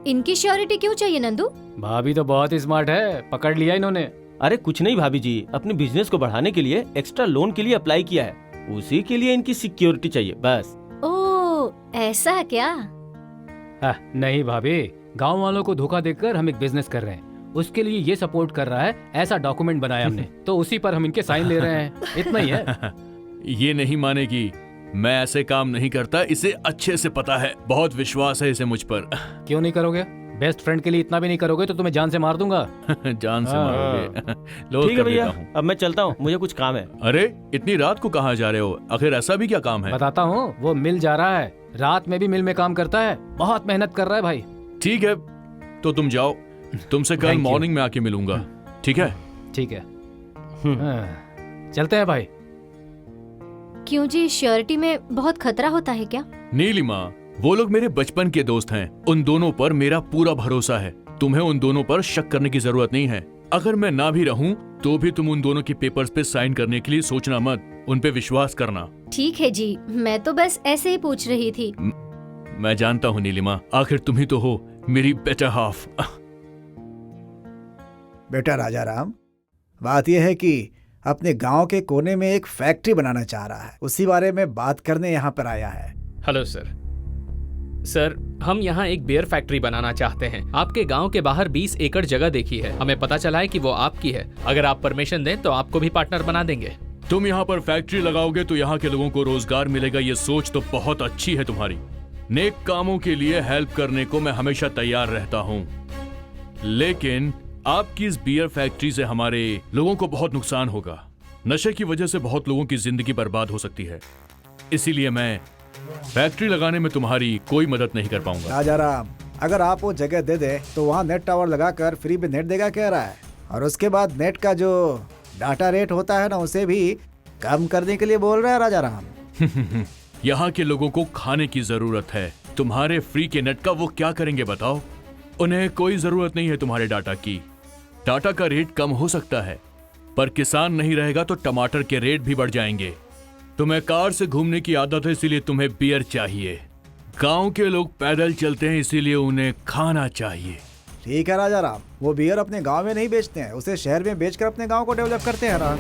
J: इनकी श्योरिटी क्यों चाहिए नंदू?
H: भाभी तो बहुत स्मार्ट है, पकड़ लिया इन्होंने।
A: अरे कुछ नहीं भाभी जी, अपने बिजनेस को बढ़ाने के लिए एक्स्ट्रा लोन के लिए अप्लाई किया है, उसी के लिए इनकी सिक्योरिटी चाहिए बस।
J: ओह ऐसा क्या?
H: नहीं भाभी, गांव वालों को धोखा देकर हम एक बिजनेस कर रहे हैं, उसके लिए ये सपोर्ट कर रहा है, ऐसा डॉक्यूमेंट बनाया हमने, तो उसी पर हम इनके साइन ले रहे हैं, इतना ही है।
C: ये नहीं मानेगी, मैं ऐसे काम नहीं करता, इसे अच्छे से पता है, बहुत विश्वास है इसे मुझ पर।
H: क्यों नहीं करोगे? बेस्ट फ्रेंड के लिए इतना भी नहीं करोगे तो तुम्हें जान से मार दूंगा।
C: जान से मारोगे? लो
A: ठीक है
C: कर
A: भैया,
C: देता हूँ।
A: अब मैं चलता हूँ, मुझे कुछ काम है।
C: अरे इतनी रात को कहाँ जा रहे हो? आखिर ऐसा भी क्या काम है?
H: बताता हूँ, वो मिल जा रहा है, रात में भी मिल में काम करता है, बहुत मेहनत कर रहा है भाई।
C: ठीक है तो तुम जाओ, तुमसे कल
H: Thank you.
C: मॉर्निंग में आके मिलूंगा, ठीक है?
H: ठीक है, चलते हैं भाई।
J: क्यों जी, श्योरिटी में बहुत खतरा होता है क्या?
C: नीलिमा, वो लोग मेरे बचपन के दोस्त हैं, उन दोनों पर मेरा पूरा भरोसा है, तुम्हें उन दोनों पर शक करने की जरूरत नहीं है। अगर मैं ना भी रहूं तो भी तुम उन दोनों के पेपर्स पे साइन करने के लिए सोचना मत, उन पे विश्वास करना।
J: ठीक है जी, मैं तो बस ऐसे ही पूछ रही थी।
C: मैं जानता हूँ नीलिमा, आखिर तुम ही तो हो मेरी बेटर हाफ।
E: बेटा राजा राम, बात यह है कि अपने गांव के कोने में एक फैक्ट्री बनाना चाह रहा है, उसी बारे में बात करने यहाँ पर आया है।
H: हेलो सर, हम यहाँ एक बियर फैक्ट्री बनाना चाहते हैं। आपके गांव के बाहर 20 एकड़ जगह देखी है, हमें पता चला है कि वो आपकी है। अगर आप परमिशन दें तो आपको भी पार्टनर बना देंगे।
C: तुम यहाँ पर फैक्ट्री लगाओगे तो यहाँ के लोगों को रोजगार मिलेगा, ये सोच तो बहुत अच्छी है तुम्हारी। नेक कामों के लिए हेल्प करने को मैं हमेशा तैयार रहता हूँ, लेकिन आपकी इस बियर फैक्ट्री से हमारे लोगों को बहुत नुकसान होगा। नशे की वजह से बहुत लोगों की जिंदगी बर्बाद हो सकती है, इसीलिए मैं फैक्ट्री लगाने में तुम्हारी कोई मदद नहीं कर पाऊंगा।
E: राजा राम, अगर आप वो जगह दे दे तो वहाँ नेट टावर लगाकर फ्री में नेट देगा कह रहा है, और उसके बाद नेट का जो डाटा रेट होता है ना उसे भी कम करने के लिए बोल रहा है राजा राम।
C: यहाँ के लोगों को खाने की जरूरत है, तुम्हारे फ्री के नेट का वो क्या करेंगे बताओ? उन्हें कोई जरूरत नहीं है तुम्हारे डाटा की। डाटा का रेट कम हो सकता है, पर किसान नहीं रहेगा तो टमाटर के रेट भी बढ़ जाएंगे। तुम्हें कार से घूमने की आदत है, इसीलिए तुम्हें बियर चाहिए। गांव के लोग पैदल चलते हैं, इसीलिए उन्हें खाना चाहिए।
E: ठीक है राजा राम, वो बियर अपने गांव में नहीं बेचते हैं, उसे शहर में बेचकर अपने गांव को डेवलप करते हैं ना।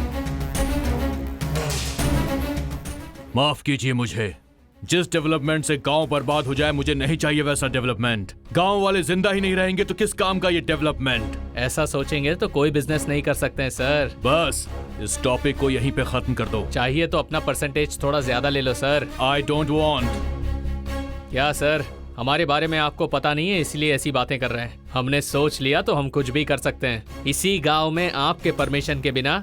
C: माफ कीजिए मुझे, जिस डेवलपमेंट से गांव बर्बाद हो जाए मुझे नहीं चाहिए वैसा डेवलपमेंट। गांव वाले जिंदा ही नहीं रहेंगे तो किस काम का ये डेवलपमेंट?
H: ऐसा सोचेंगे तो कोई बिजनेस नहीं कर सकते हैं सर।
C: बस इस टॉपिक को यहीं पे खत्म कर दो।
H: चाहिए तो अपना परसेंटेज थोड़ा ज्यादा ले लो सर।
C: I don't want.
H: क्या सर, हमारे बारे में आपको पता नहीं है इसलिए ऐसी बातें कर रहे हैं। हमने सोच लिया तो हम कुछ भी कर सकते हैं। इसी गांव में आपके परमिशन के बिना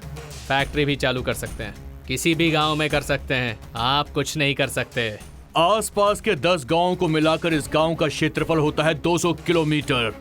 H: फैक्ट्री भी चालू कर सकते हैं, किसी भी गांव में कर सकते हैं। आप कुछ नहीं कर सकते।
C: आसपास के 10 गांवों को मिलाकर इस गांव का क्षेत्रफल होता है 200 किलोमीटर।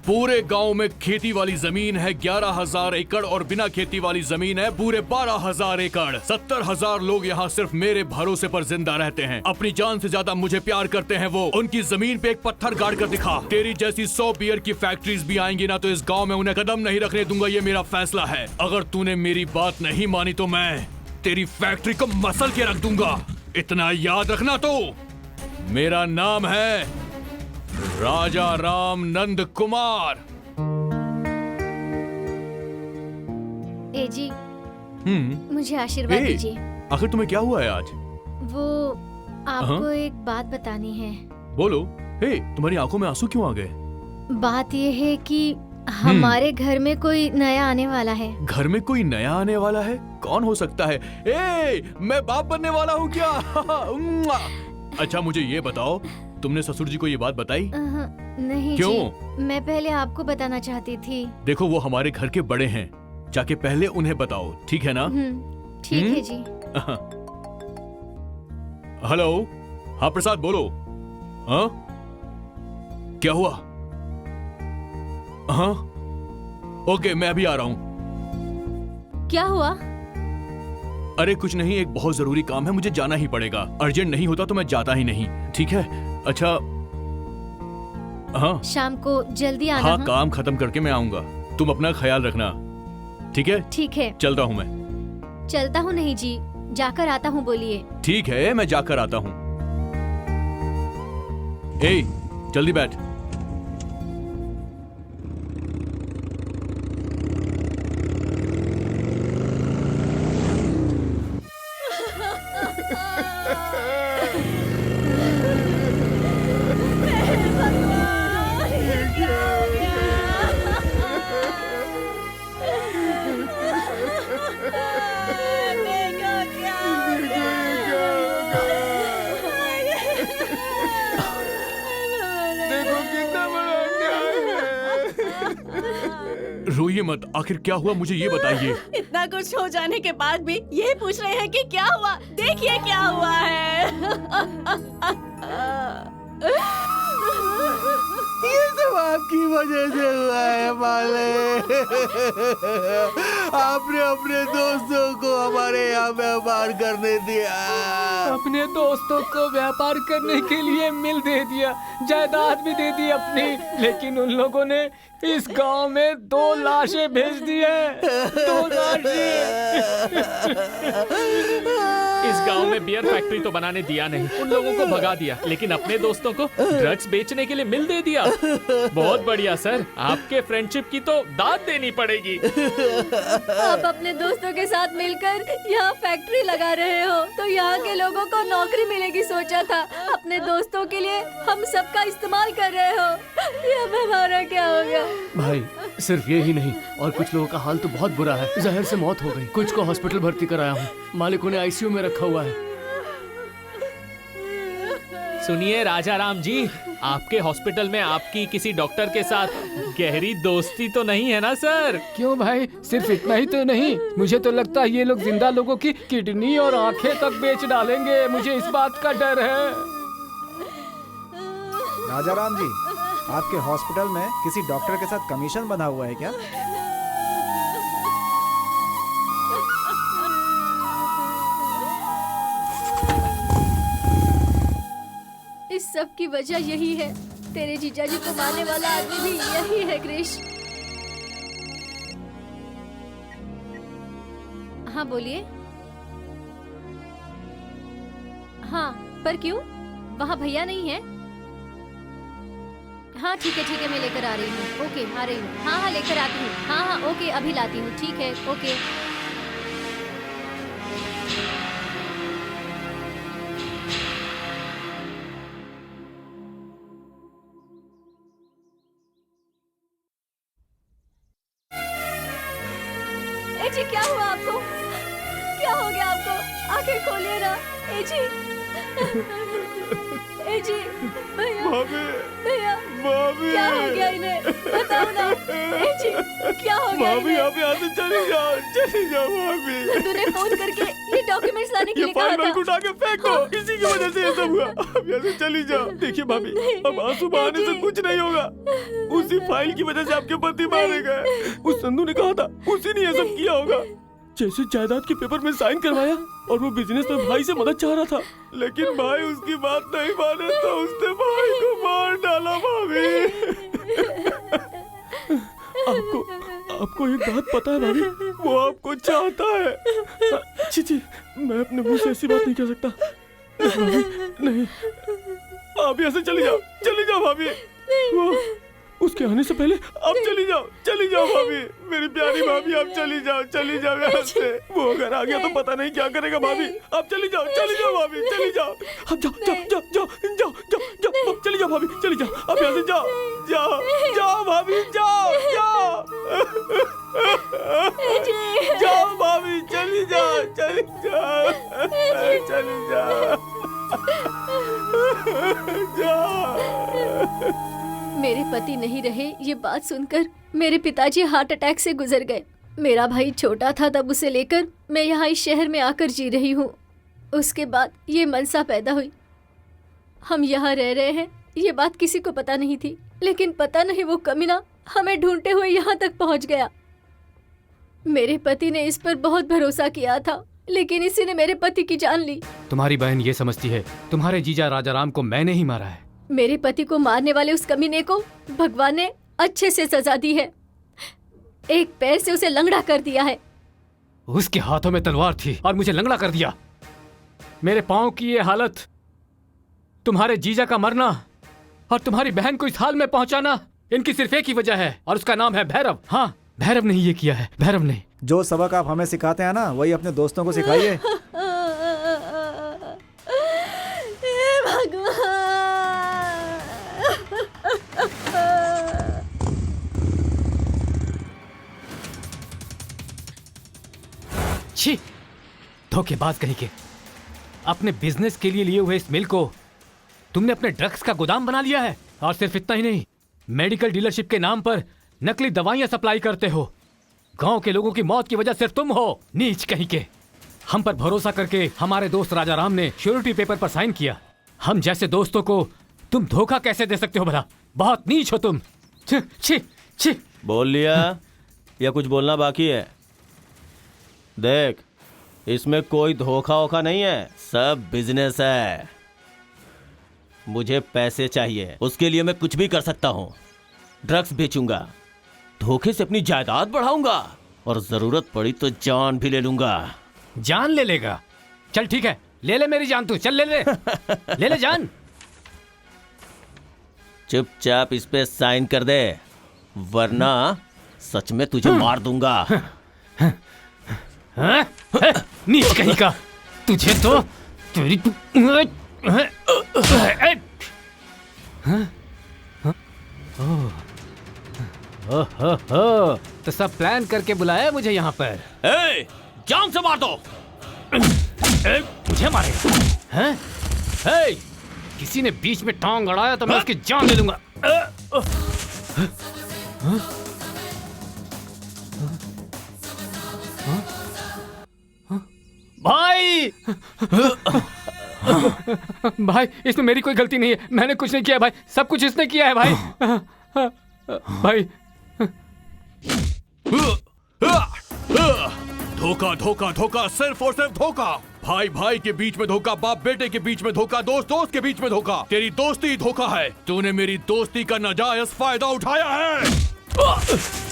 C: पूरे गांव में खेती वाली जमीन है 11,000 एकड़ और बिना खेती वाली जमीन है पूरे 12,000 एकड़। 70,000 लोग यहाँ सिर्फ मेरे भरोसे पर जिंदा रहते हैं। अपनी जान से ज्यादा मुझे प्यार करते हैं वो। उनकी जमीन पे एक पत्थर गाड़ कर दिखा। तेरी जैसी 100 बियर की फैक्ट्रीज भी आएंगी ना तो इस गाँव में उन्हें कदम नहीं रखने दूंगा, ये मेरा फैसला है। अगर तूने मेरी बात नहीं मानी तो मैं तेरी फैक्ट्री को मसल के रख दूंगा। इतना याद रखना। तो मेरा नाम है राजा राम नंद कुमार।
J: ए जी, मुझे आशीर्वाद दीजिए।
C: आखिर तुम्हें क्या हुआ है आज?
J: वो आपको एक बात बतानी है।
C: बोलो। हे, तुम्हारी आंखों में आंसू क्यों आ गए?
J: बात ये है कि हमारे घर में कोई नया आने वाला है।
C: घर में कोई नया आने वाला है? कौन हो सकता है? मैं बाप बनने वाला हूँ क्या? अच्छा मुझे ये बताओ, तुमने ससुर जी को ये बात बताई?
J: नहीं
C: क्यों?
J: जी, मैं पहले आपको बताना चाहती थी।
C: देखो वो हमारे घर के बड़े हैं, जाके पहले उन्हें बताओ, ठीक है ना?
J: ठीक है जी।
C: हेलो, हाँ प्रसाद बोलो। हाँ क्या हुआ? हाँ ओके, मैं अभी आ रहा हूँ।
J: क्या हुआ?
C: अरे कुछ नहीं, एक बहुत जरूरी काम है, मुझे जाना ही पड़ेगा। अर्जेंट नहीं होता तो मैं जाता ही नहीं, ठीक है? अच्छा हाँ
J: शाम को जल्दी आना।
C: हाँ काम खत्म करके मैं आऊंगा। तुम अपना ख्याल रखना, ठीक है?
J: ठीक है।
C: चलता हूँ मैं।
J: चलता हूँ नहीं जी, जाकर आता हूँ बोलिए।
C: ठीक है मैं जाकर आता हूँ। ए जल्दी बैठ। रोइए मत, आखिर क्या हुआ मुझे ये बताइए।
F: इतना कुछ हो जाने के बाद भी ये पूछ रहे हैं कि क्या हुआ? देखिए क्या हुआ है।
G: ये सब आपकी वजह से हुआ है माले। आपने अपने दोस्तों को हमारे यहाँ व्यापार करने दिया।
K: अपने दोस्तों को व्यापार करने के लिए मिल दे दिया, जायदाद भी दे दी अपनी, लेकिन उन लोगों ने इस गांव में 2 लाशें भेज दी है। 2 लाशें।
H: इस गांव में बियर फैक्ट्री तो बनाने दिया नहीं, उन लोगों को भगा दिया, लेकिन अपने दोस्तों को ड्रग्स बेचने के लिए मिल दे दिया। बहुत बढ़िया सर, आपके फ्रेंडशिप की तो दाद देनी पड़ेगी।
J: आप अपने दोस्तों के साथ मिलकर यहाँ फैक्ट्री लगा रहे हो तो यहाँ के लोगों को नौकरी मिलेगी सोचा था। अपने दोस्तों के लिए हम सबका इस्तेमाल कर रहे हो, ये अब हमारा क्या होगा?
B: भाई सिर्फ ये ही नहीं, और कुछ लोगों का हाल तो बहुत बुरा है। जहर से मौत हो गई, कुछ को हॉस्पिटल भर्ती कराया हूँ, मालिकों ने आईसीयू में रखा हुआ है।
H: सुनिए राजा राम जी, आपके हॉस्पिटल में आपकी किसी डॉक्टर के साथ गहरी दोस्ती तो नहीं है ना सर?
K: क्यों भाई, सिर्फ इतना ही तो नहीं, मुझे तो लगता है ये लोग जिंदा लोगों की किडनी और आंखें तक बेच डालेंगे। मुझे इस बात का डर है।
E: राजा राम जी, आपके हॉस्पिटल में किसी डॉक्टर के साथ कमीशन बना हुआ है क्या?
J: इस सब की वजह यही है। तेरे जीजा जी को मारने वाला आदमी भी यही है क्रिश। हाँ बोलिए। हाँ पर क्यों? वहाँ भैया नहीं है? हाँ ठीक है मैं लेकर आ रही हूँ। ओके आ रही हूँ। हाँ लेकर आती हूँ। हाँ ओके अभी लाती हूँ। ठीक है ओके। ए जी क्या हुआ आपको? क्या हो गया आपको? आंखें खोलिए ना। ए जी भैया भैया क्या हो गया इन्हें? बताओ ना। ए जी क्या हो गया इन्हें?
A: आप यहाँ से चली जाओ भाभी।
J: नंदू ने फोन करके ये डॉक्यूमेंट्स लाने के लिए कहा था।
A: उठा के फेंक दो, इसी की वजह से ये सब हुआ। अब यहाँ से चली जाओ। देखिए भाभी, अब आंसू बहाने से कुछ नहीं होगा। उसी फाइल की वजह से आपके पति मारे गए। उस संधू ने कहा था, उसी ने ये सब किया होगा। जैसे जायदाद के पेपर में साइन करवाया और वो बिजनेस में भाई से मदद चाह रहा था, लेकिन भाई उसकी बात नहीं माने तो उसने भाई को मार डाला। भाभी आपको एक बात पता है भाभी, वो आपको चाहता है। छी, मैं अपने मुंह से ऐसी बात नहीं कह सकता। भाभी नहीं, आप यहाँ से चली जाओ भाभी। वो उसके आने से पहले आप चली जाओ भाभी। मेरी प्यारी भाभी, आप चली जाओ यहाँ से। वो अगर आ गया तो पता नहीं क्या करेगा भाभी। आप चली जाओ भाभी, चली जाओ। अब जाओ, चली जाओ भाभी, चली जाओ। अब यहाँ से जाओ भाभी, जाओ भाभी, चली जाओ।
J: मेरे पति नहीं रहे, ये बात सुनकर मेरे पिताजी हार्ट अटैक से गुजर गए। मेरा भाई छोटा था तब उसे लेकर मैं यहाँ इस शहर में आकर जी रही हूँ। उसके बाद ये मनसा पैदा हुई। हम यहाँ रह रहे हैं, ये बात किसी को पता नहीं थी, लेकिन पता नहीं वो कमीना हमें ढूंढते हुए यहाँ तक पहुँच गया। मेरे पति ने इस पर बहुत भरोसा किया था, लेकिन इसी ने मेरे पति की जान ली।
K: तुम्हारी बहन ये समझती है तुम्हारे जीजा राजा राम को मैंने ही मारा है।
J: मेरे पति को मारने वाले उस कमीने को भगवान ने अच्छे से सजा दी है। एक पैर से उसे लंगड़ा कर दिया है।
K: उसके हाथों में तलवार थी और मुझे लंगड़ा कर दिया। मेरे पाँव की ये हालत, तुम्हारे जीजा का मरना और तुम्हारी बहन को इस हाल में पहुंचाना, इनकी सिर्फ एक ही वजह है और उसका नाम है भैरव। हाँ, भैरव ने ये किया है, भैरव ने।
E: जो सबक आप हमें सिखाते हैं ना, वही अपने दोस्तों को सिखाइए।
K: छी, धोखेबाज कहीं के। अपने बिजनेस के लिए हुए इस मिल को तुमने अपने ड्रग्स का गोदाम बना लिया है। और सिर्फ इतना ही नहीं, मेडिकल डीलरशिप के नाम पर नकली दवाइयां सप्लाई करते हो। गांव के लोगों की मौत की वजह सिर्फ तुम हो, नीच कहीं के। हम पर भरोसा करके हमारे दोस्त राजा राम ने श्योरिटी पेपर पर साइन किया। हम जैसे दोस्तों को तुम धोखा कैसे दे सकते हो भला? बहुत नीच हो तुम। छी छी छी।
A: बोल लिया या कुछ बोलना बाकी है? देख, इसमें कोई धोखा वोखा नहीं है, सब बिजनेस है। मुझे पैसे चाहिए, उसके लिए मैं कुछ भी कर सकता हूँ। ड्रग्स बेचूंगा, धोखे से अपनी जायदाद बढ़ाऊंगा और जरूरत पड़ी तो जान भी ले लूंगा।
K: जान ले लेगा? चल ठीक है, ले ले मेरी जान तू, चल ले ले। ले ले जान।
A: चुपचाप इस पे साइन कर दे, वरना सच में तुझे मार दूंगा।
K: नीच कहीं का, तुझे तो तेरी तो सब प्लान करके बुलाया मुझे यहाँ पर।
A: जान से मार दो।
K: मुझे मारे? किसी ने बीच में टांग अड़ाया तो मैं उसकी जान ले लूंगा। भाई भाई इसमें मेरी कोई गलती नहीं है, मैंने कुछ नहीं किया भाई, सब कुछ इसने किया है भाई। भाई
C: धोखा धोखा धोखा, सिर्फ और सिर्फ धोखा। भाई भाई के बीच में धोखा, बाप बेटे के बीच में धोखा, दोस्त दोस्त के बीच में धोखा। तेरी दोस्ती ही धोखा है। तूने मेरी दोस्ती का नाजायज फायदा उठाया है।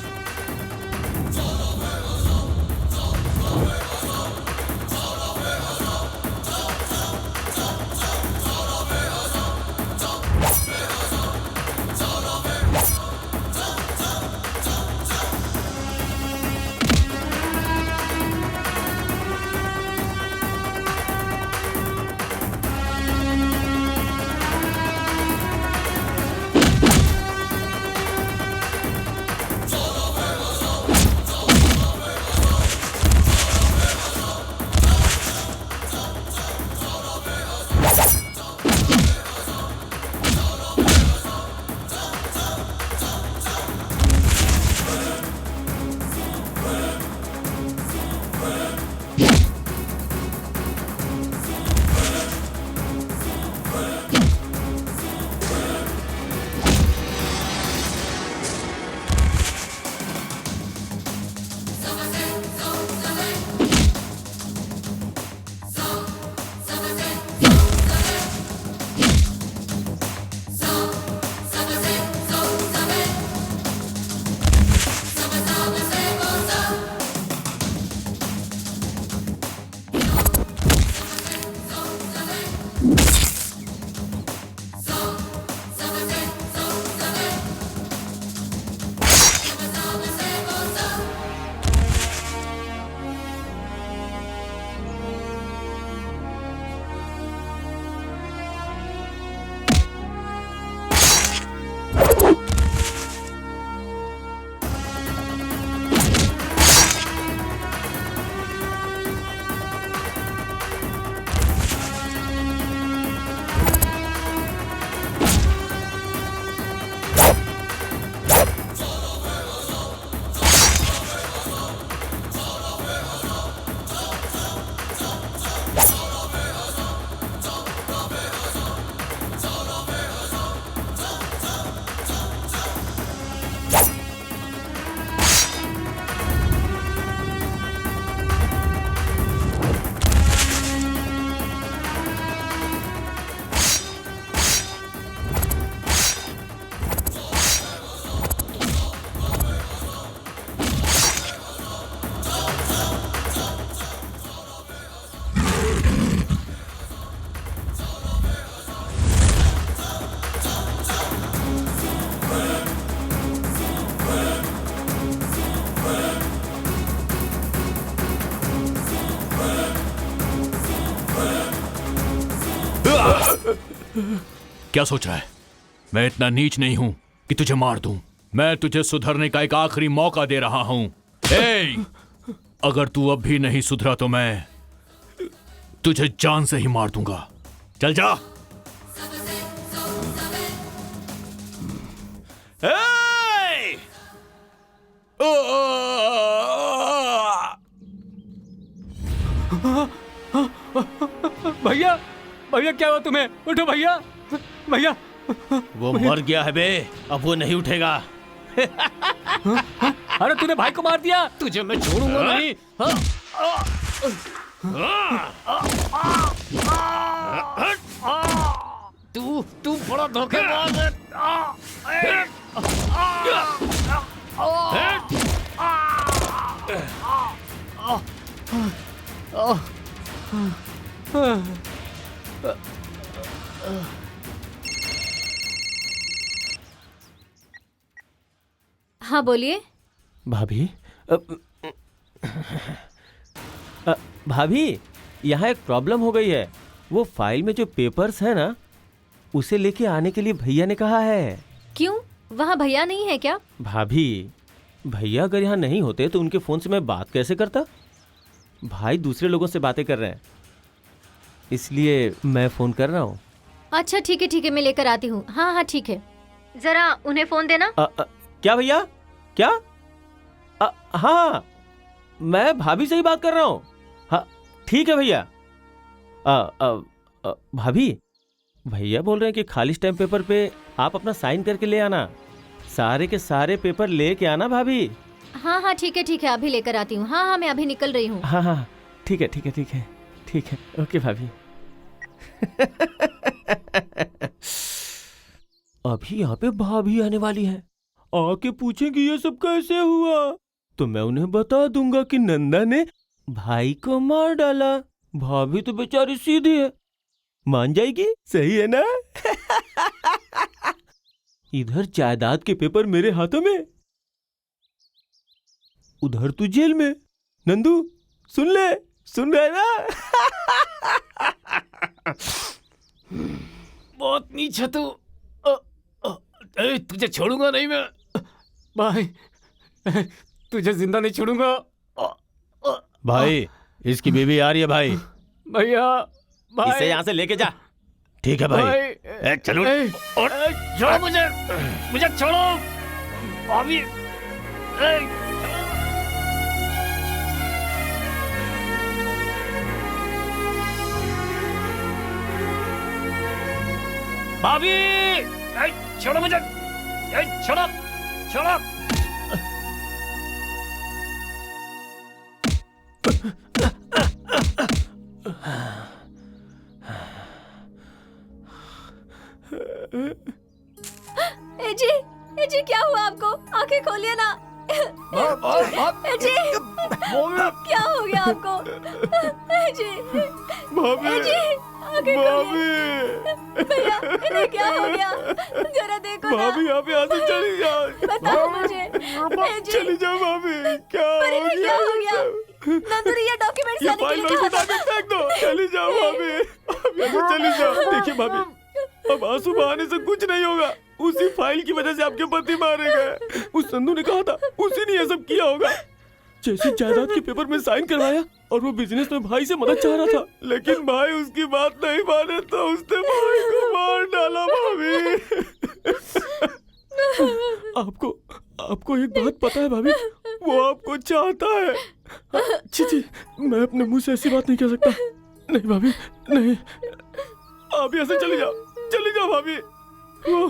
C: क्या सोच रहा है? मैं इतना नीच नहीं हूं कि तुझे मार दूं। मैं तुझे सुधरने का एक आखिरी मौका दे रहा हूं। ए, अगर तू अब भी नहीं सुधरा तो मैं तुझे जान से ही मार दूंगा। चल जा। ए!
K: भैया भैया क्या हुआ तुम्हें? उठो भैया। भैया
G: वो मर गया है बे, अब वो नहीं उठेगा।
K: अरे तूने भाई को मार दिया, तुझे मैं छोड़ूंगा नहीं। तू बड़ा धोखेबाज है।
J: हाँ बोलिए।
L: भाभी भाभी, यहाँ एक प्रॉब्लम हो गई है। वो फाइल में जो पेपर्स है ना, उसे लेके आने के लिए भैया ने कहा है।
J: क्यों, वहाँ भैया नहीं है क्या?
L: भाभी, भैया अगर यहाँ नहीं होते तो उनके फोन से मैं बात कैसे करता? भाई दूसरे लोगों से बातें कर रहे हैं, इसलिए मैं फोन कर रहा हूँ।
J: अच्छा ठीक है मैं लेकर आती हूँ। हाँ हाँ ठीक है, जरा उन्हें फोन देना।
L: क्या भैया, क्या? हाँ, मैं भाभी से ही बात कर रहा हूँ। हाँ ठीक है भैया। भाभी, भैया बोल रहे हैं कि खाली स्टैम्प पेपर पे आप अपना साइन करके ले आना। सारे के सारे पेपर लेके आना भाभी।
J: हाँ हाँ ठीक है, अभी लेकर आती हूँ। हाँ हाँ मैं अभी निकल रही हूँ।
L: हाँ हाँ ठीक है, ओके भाभी। अभी यहाँ पे भाभी आने वाली है, आके पूछेंगी ये सब कैसे हुआ, तो मैं उन्हें बता दूंगा कि नंदा ने भाई को मार डाला। भाभी तो बेचारी सीधी है, मान जाएगी। सही है ना? इधर जायदाद के पेपर मेरे हाथों में, उधर तू जेल में। नंदू सुन रहा है ना?
K: बहुत नीचा तू। तुझे छोड़ूंगा नहीं मैं भाई, तुझे जिंदा नहीं छोड़ूंगा
L: भाई। इसकी बीवी आ रही है भाई।
K: भैया भाई,
L: इसे यहाँ से लेके जा। ठीक है भाई, चलो।
K: छोड़ो मुझे छोड़ो भाभी। भाभी छोड़ो मुझे, छोड़ो।
F: ए जी क्या हुआ आपको? आंखें खोलिए ना। ए जी क्या हो गया आपको? ए जी आंखें खोलिए। भैया इन्हें क्या हो गया? जरा देखो ना।
A: भाभी यहाँ पे आके चली जाओ।
F: बताओ मुझे।
A: चली जाओ भाभी, क्या हो गया?
F: नंदू ये डॉक्यूमेंट्स लाने के लिए कहा था।
A: फेंक दो। चली जाओ भाभी, अब यहाँ से चली जाओ। देखिए भाभी, अब आंसू बहाने से कुछ नहीं होगा। उसी फाइल की वजह से आपके पति मारे गए। उस संधू ने कहा था उसी ने ये सब किया होगा। जैसे जायदाद के पेपर में साइन करवाया और वो बिजनेस में भाई से मदद चाह रहा था, लेकिन भाई उसकी बात नहीं माने तो उसने भाई को मार डाला। भाभी आपको एक बात पता है भाभी, वो आपको चाहता है। छी, मैं अपने मुंह से ऐसी बात नहीं कह सकता। नहीं भाभी नहीं, आप यहाँ से चली जाओ भाभी। वो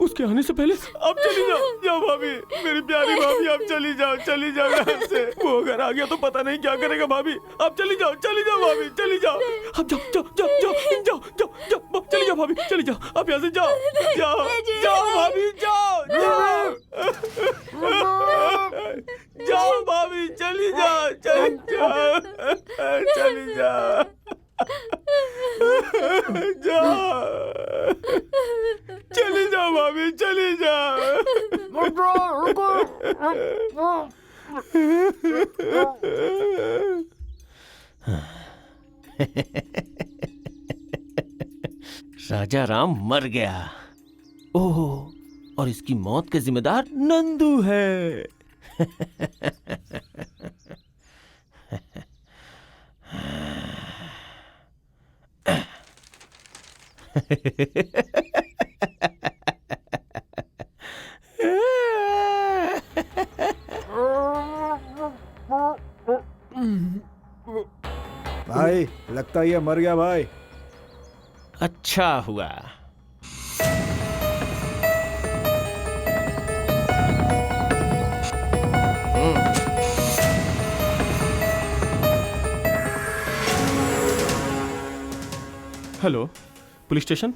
A: उसके आने से पहले आप चली जाओ भाभी, मेरी प्यारी भाभी। आप चली जाओ यहाँ से। वो अगर आ गया तो पता नहीं क्या करेगा भाभी। आप चली जाओ भाभी, चली जाओ। आप जाओ चली जाओ भाभी, चली जाओ। आप यहाँ से जाओ भाभी, जाओ भाभी, चली जाओ। चली जाओ भाभी, चली जाओ।
L: राजा राम मर गया। ओह, और इसकी मौत के जिम्मेदार नंदू है।
E: भाई लगता है ये मर गया भाई।
L: अच्छा हुआ।
A: Hello, police station.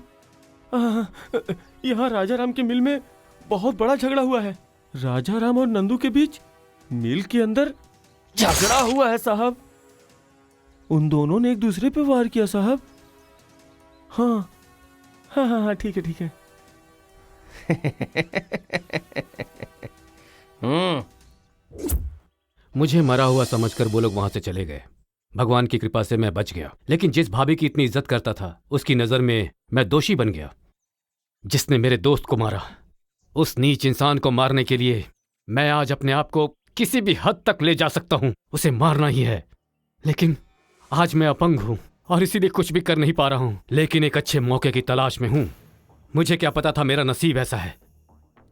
A: यहाँ राजा राम के मिल में बहुत बड़ा झगड़ा हुआ है। राजा राम और नंदू के बीच मिल के अंदर झगड़ा हुआ है साहब। उन दोनों ने एक दूसरे पे वार किया साहब। हाँ, ठीक है।
K: मुझे मरा हुआ समझकर वो लोग वहां से चले गए। भगवान की कृपा से मैं बच गया, लेकिन जिस भाभी की इतनी इज्जत करता था उसकी नजर में मैं दोषी बन गया। जिसने मेरे दोस्त को मारा, उस नीच इंसान को मारने के लिए मैं आज अपने आप को किसी भी हद तक ले जा सकता हूं। उसे मारना ही है, लेकिन आज मैं अपंग हूं। और इसीलिए कुछ भी कर नहीं पा रहा हूँ, लेकिन एक अच्छे मौके की तलाश में हूँ। मुझे क्या पता था मेरा नसीब ऐसा है।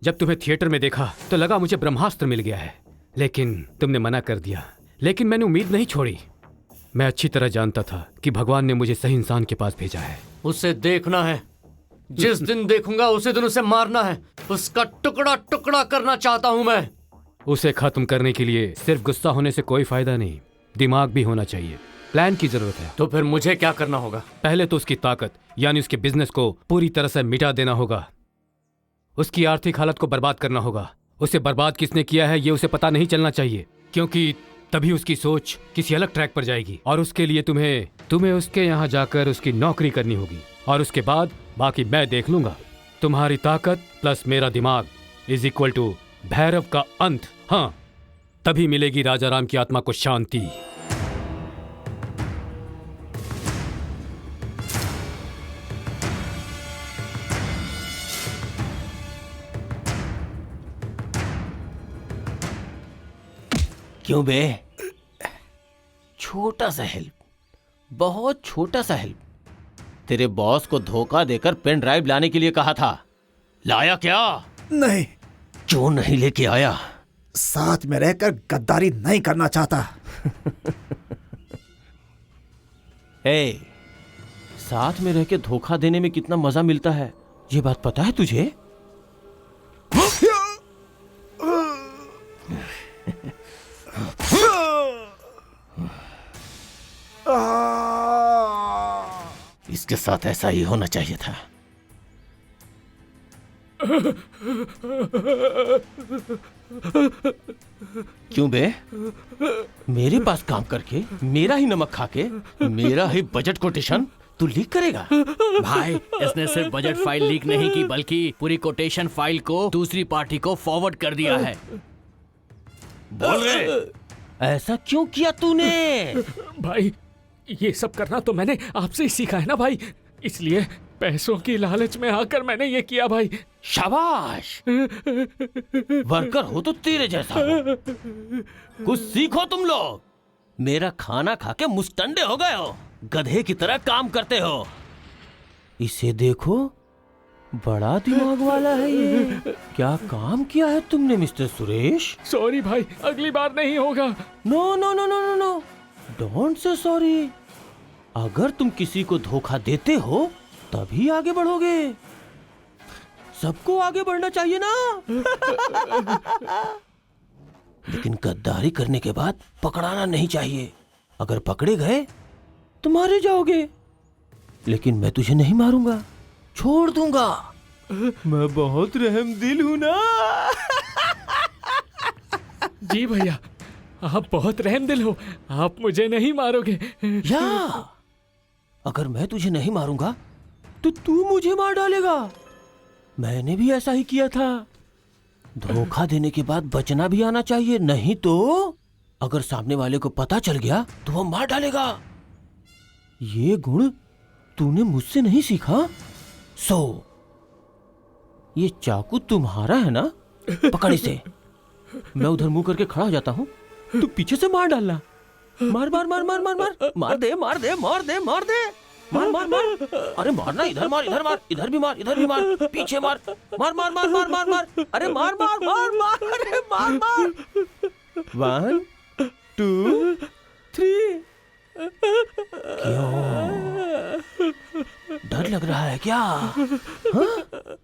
K: जब तुम्हें थिएटर में देखा तो लगा मुझे ब्रह्मास्त्र मिल गया है, लेकिन तुमने मना कर दिया। लेकिन मैंने उम्मीद नहीं छोड़ी। मैं अच्छी तरह जानता था कि भगवान ने मुझे सही इंसान के पास भेजा है।
B: उसे देखना है, जिस दिन देखूंगा उसी दिन उसे मारना है, उसका टुकड़ा टुकड़ा करना चाहता हूं मैं।
K: उसे खत्म करने के लिए सिर्फ गुस्सा होने से कोई फायदा नहीं, दिमाग भी होना चाहिए। प्लान की जरूरत है।
B: तो फिर मुझे क्या करना होगा?
K: पहले तो उसकी ताकत यानी उसके बिजनेस को पूरी तरह से मिटा देना होगा। उसकी आर्थिक हालत को बर्बाद करना होगा। उसे बर्बाद किसने किया है ये उसे पता नहीं चलना चाहिए, क्योंकि तभी उसकी सोच किसी अलग ट्रैक पर जाएगी। और उसके लिए तुम्हें उसके यहाँ जाकर उसकी नौकरी करनी होगी, और उसके बाद बाकी मैं देख लूंगा। तुम्हारी ताकत प्लस मेरा दिमाग इज इक्वल टू भैरव का अंत। हाँ, तभी मिलेगी राजा राम की आत्मा को शांति।
L: क्यों बे? छोटा सा हेल्प, बहुत छोटा सा हेल्प। तेरे बॉस को धोखा देकर पेन ड्राइव लाने के लिए कहा था, लाया क्या?
E: नहीं।
L: क्यों नहीं लेके आया?
E: साथ में रहकर गद्दारी नहीं करना चाहता।
L: ए, साथ में रह के धोखा देने में कितना मजा मिलता है ये बात पता है तुझे? इसके साथ ऐसा ही होना चाहिए था। क्यों बे? मेरे पास काम करके, मेरा ही नमक खा के, मेरा ही बजट कोटेशन तू लीक करेगा?
C: भाई, इसने सिर्फ बजट फाइल लीक नहीं की, बल्कि पूरी कोटेशन फाइल को दूसरी पार्टी को फॉरवर्ड कर दिया है।
L: बोल रहे, ऐसा क्यों किया तूने?
K: भाई, ये सब करना तो मैंने आपसे ही सीखा है ना भाई, इसलिए पैसों की लालच में आकर मैंने ये किया भाई।
L: शाबाश, वर्कर हो तो तेरे जैसा हो। कुछ सीखो तुम लोग। मेरा खाना खा के मुस्तंडे हो गए हो, गधे की तरह काम करते हो। इसे देखो, बड़ा दिमाग वाला है ये। क्या काम किया है तुमने मिस्टर सुरेश?
K: सॉरी भाई, अगली बार नहीं होगा।
L: No no no no no no, don't say sorry. अगर तुम किसी को धोखा देते हो तभी आगे बढ़ोगे। सबको आगे बढ़ना चाहिए ना। लेकिन गद्दारी करने के बाद पकड़ाना नहीं चाहिए। अगर पकड़े गए तो मारे जाओगे। लेकिन मैं तुझे नहीं मारूंगा, छोड़ दूंगा।
A: मैं बहुत रहमदिल हूं ना।
K: जी भैया, आप बहुत रहमदिल हो, आप मुझे नहीं मारोगे।
L: या अगर मैं तुझे नहीं मारूंगा तो तू मुझे मार डालेगा। मैंने भी ऐसा ही किया था। धोखा देने के बाद बचना भी आना चाहिए, नहीं तो अगर सामने वाले को पता चल गया तो वो मार डालेगा। ये गुण तूने मुझसे नहीं सीखा। सो ये चाकू तुम्हारा है ना? पकड़ इसे। मैं उधर मुंह करके खड़ा हो जाता हूँ, तू पीछे से मार डालना। मार मार मार मार मार मार मार दे मार दे मार दे मार दे मार मार मार। अरे मारना, इधर मार, इधर मार, इधर भी मार, इधर भी मार, पीछे मार, मार मार मार मार मार मार। अरे मार मार मार मार, अरे मार मार। 1 2 3। क्यों डर लग रहा है क्या? हाँ?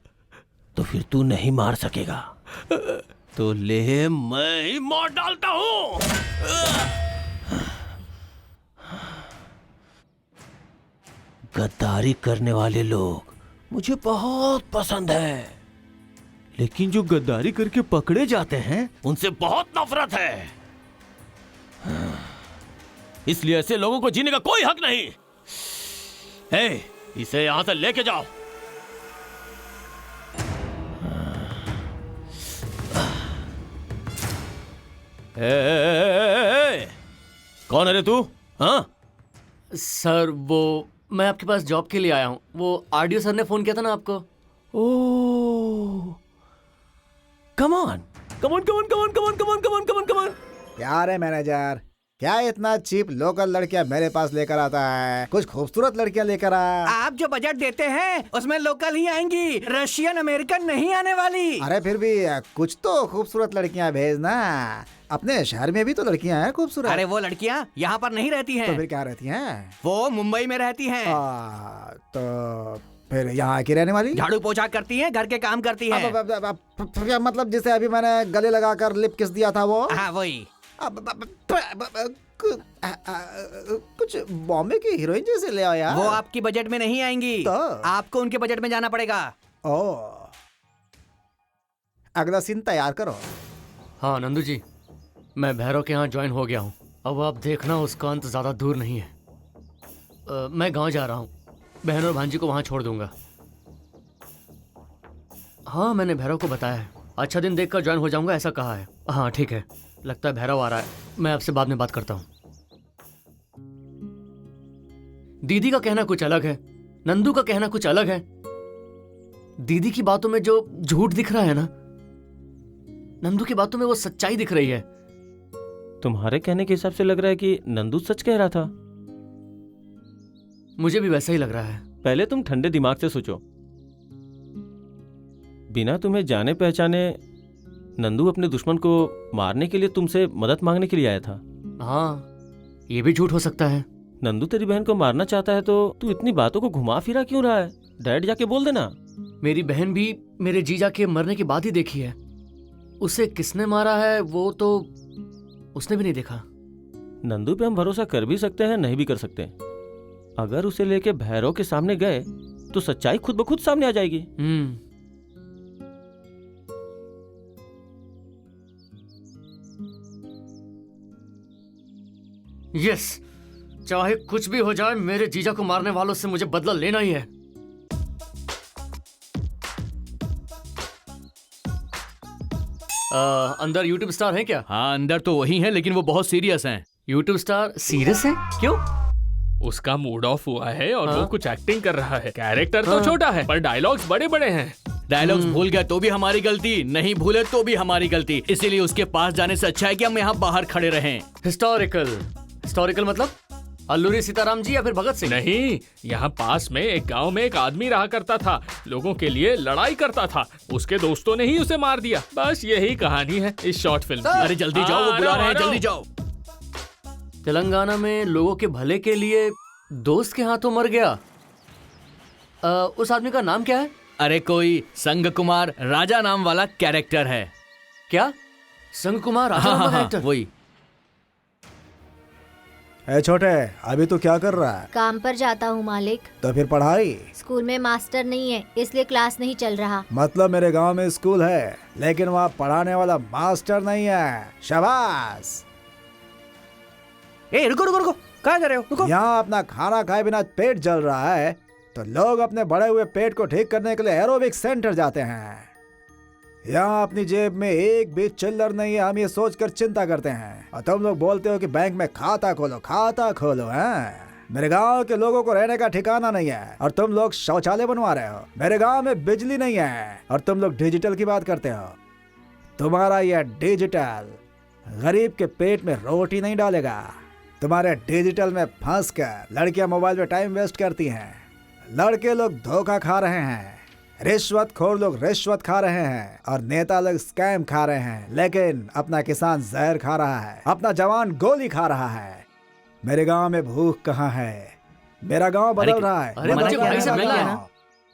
L: तो फिर तू नहीं मार सकेगा। तो ले, मैं ही मार डालता हूं। गद्दारी करने वाले लोग मुझे बहुत पसंद है, लेकिन जो गद्दारी करके पकड़े जाते हैं उनसे बहुत नफरत है। इसलिए ऐसे लोगों को जीने का कोई हक नहीं। हे, इसे यहां से लेके जाओ। कौन है रे तू? हाँ
B: सर, वो मैं आपके पास जॉब के लिए आया हूँ। वो आरडीओ सर ने फोन किया था ना आपको।
L: Oh, come on come on come on come on come on come on come on come on come on.
E: क्या रे मैनेजर, क्या इतना चीप लोकल लड़कियां मेरे पास लेकर आता है? कुछ खूबसूरत लड़कियां लेकर आ।
D: आप जो बजट देते हैं उसमें लोकल ही आएंगी, रशियन अमेरिकन नहीं आने वाली।
E: अरे फिर भी कुछ तो खूबसूरत लड़कियां भेजना। अपने शहर में भी तो लड़कियां हैं खूबसूरत।
D: अरे वो लड़कियां यहाँ पर नहीं रहती हैं।
E: तो फिर क्या रहती हैं?
D: वो मुंबई में रहती हैं।
E: तो फिर यहाँ की रहने वाली?
D: झाड़ू पोछा करती हैं, घर के काम करती हैं।
E: मतलब जिसे अभी मैंने गले लगाकर लिप किस दिया था वो?
D: हाँ वही।
E: कुछ बॉम्बे की हीरोइन जैसे ले आओ यार।
D: वो आपकी बजट में नहीं आएंगी,
E: तो?
D: आपको उनके बजट में जाना पड़ेगा।
E: ओ, अगला सीन तैयार करो।
B: हाँ नंदू जी, मैं भैरव के यहाँ ज्वाइन हो गया हूँ। अब आप देखना उसका अंत ज़्यादा दूर नहीं है। मैं गांव जा रहा हूँ, बहन और भांजी को वहाँ छोड़ दूंगा। हाँ मैंने भैरव को बताया है, अच्छा दिन देखकर ज्वाइन हो जाऊंगा ऐसा कहा है। हाँ ठीक है, लगता है भैरव आ रहा है, मैं आपसे बाद में बात करता हूँ। दीदी का कहना कुछ अलग है, नंदू का कहना कुछ अलग है। दीदी की बातों में जो झूठ दिख रहा है ना, नंदू की बातों में वो सच्चाई दिख रही है।
L: तुम्हारे कहने के हिसाब से लग रहा है कि नंदू सच कह रहा था।
B: मुझे भी वैसा ही लग रहा है।
L: पहले तुम ठंडे दिमाग से सोचो। बिना तुम्हें जाने पहचाने नंदू अपने दुश्मन को मारने के लिए तुमसे मदद मांगने के लिए आया था।
B: हाँ ये भी झूठ हो सकता है।
L: नंदू तेरी बहन को मारना चाहता है तो तू इतनी बातों को घुमा फिरा क्यों रहा है? डायरेक्ट जाके बोल देना।
B: मेरी बहन भी मेरे जीजा के मरने के बाद ही देखी है, उसे किसने मारा है वो तो उसने भी नहीं देखा।
L: नंदू पे हम भरोसा कर भी सकते हैं, नहीं भी कर सकते। अगर उसे लेके भैरव के सामने गए तो सच्चाई खुद ब खुद सामने आ जाएगी।
B: यस, चाहे कुछ भी हो जाए मेरे जीजा को मारने वालों से मुझे बदला लेना ही है। अंदर यूट्यूब स्टार हैं क्या?
C: हाँ अंदर तो वही हैं, लेकिन वो बहुत सीरियस हैं।
B: यूट्यूब स्टार सीरियस है? क्यों?
H: उसका मूड ऑफ हुआ है और वो कुछ एक्टिंग कर रहा है। कैरेक्टर तो छोटा है पर डायलॉग्स बड़े बड़े हैं।
C: डायलॉग्स भूल गया तो भी हमारी गलती, नहीं भूले तो भी हमारी गलती। इसीलिए उसके पास जाने से अच्छा है कि हम यहाँ बाहर खड़े रहें।
B: हिस्टोरिकल मतलब अल्लूरी सीताराम जी या फिर भगत सिंह?
H: नहीं, यहाँ पास में एक गांव में एक आदमी रहा करता था, लोगों के लिए लड़ाई करता था। उसके दोस्तों ने ही उसे मार दिया। बस यही कहानी है इस शॉर्ट फिल्म की।
C: अरे जल्दी जाओ, वो बुला रहे हैं, जल्दी जाओ।
B: तेलंगाना में लोगों के भले के लिए दोस्त के हाथों मर गया। उस आदमी का नाम क्या है?
C: अरे कोई संग कुमार राजा नाम वाला कैरेक्टर है।
B: क्या? संग कुमार राजा नाम का कैरेक्टर?
C: वही।
E: ए छोटे, अभी तू क्या कर रहा है?
J: काम पर जाता हूँ मालिक।
E: तो फिर पढ़ाई?
J: स्कूल में मास्टर नहीं है इसलिए क्लास नहीं चल रहा।
E: मतलब मेरे गांव में स्कूल है लेकिन वहाँ पढ़ाने वाला मास्टर नहीं है। शाबाश।
D: ए रुको रुको रुको, कहाँ जा रहे हो? रुको।
E: यहाँ अपना खाना खाए बिना पेट जल रहा है तो लोग अपने बड़े हुए पेट को ठीक करने के लिए एरोबिक सेंटर जाते हैं। यहाँ अपनी जेब में एक भी चिल्लर नहीं है, हम ये सोचकर चिंता करते हैं और तुम लोग बोलते हो कि बैंक में खाता खोलो हैं। मेरे गांव के लोगों को रहने का ठिकाना नहीं है और तुम लोग शौचालय बनवा रहे हो। मेरे गांव में बिजली नहीं है और तुम लोग डिजिटल की बात करते हो। तुम्हारा यह डिजिटल गरीब के पेट में रोटी नहीं डालेगा। तुम्हारे डिजिटल में फंस कर लड़कियां मोबाइल में टाइम वेस्ट करती हैं, लड़के लोग धोखा खा रहे हैं, रिश्वतखोर लोग रिश्वत खा रहे हैं और नेता लोग स्कैम खा रहे हैं, लेकिन अपना किसान जहर खा रहा है, अपना जवान गोली खा रहा है। मेरे गांव में भूख कहाँ है? मेरा गांव बदल रहा है।
B: अरे मुझे भाई से मिलना है ना।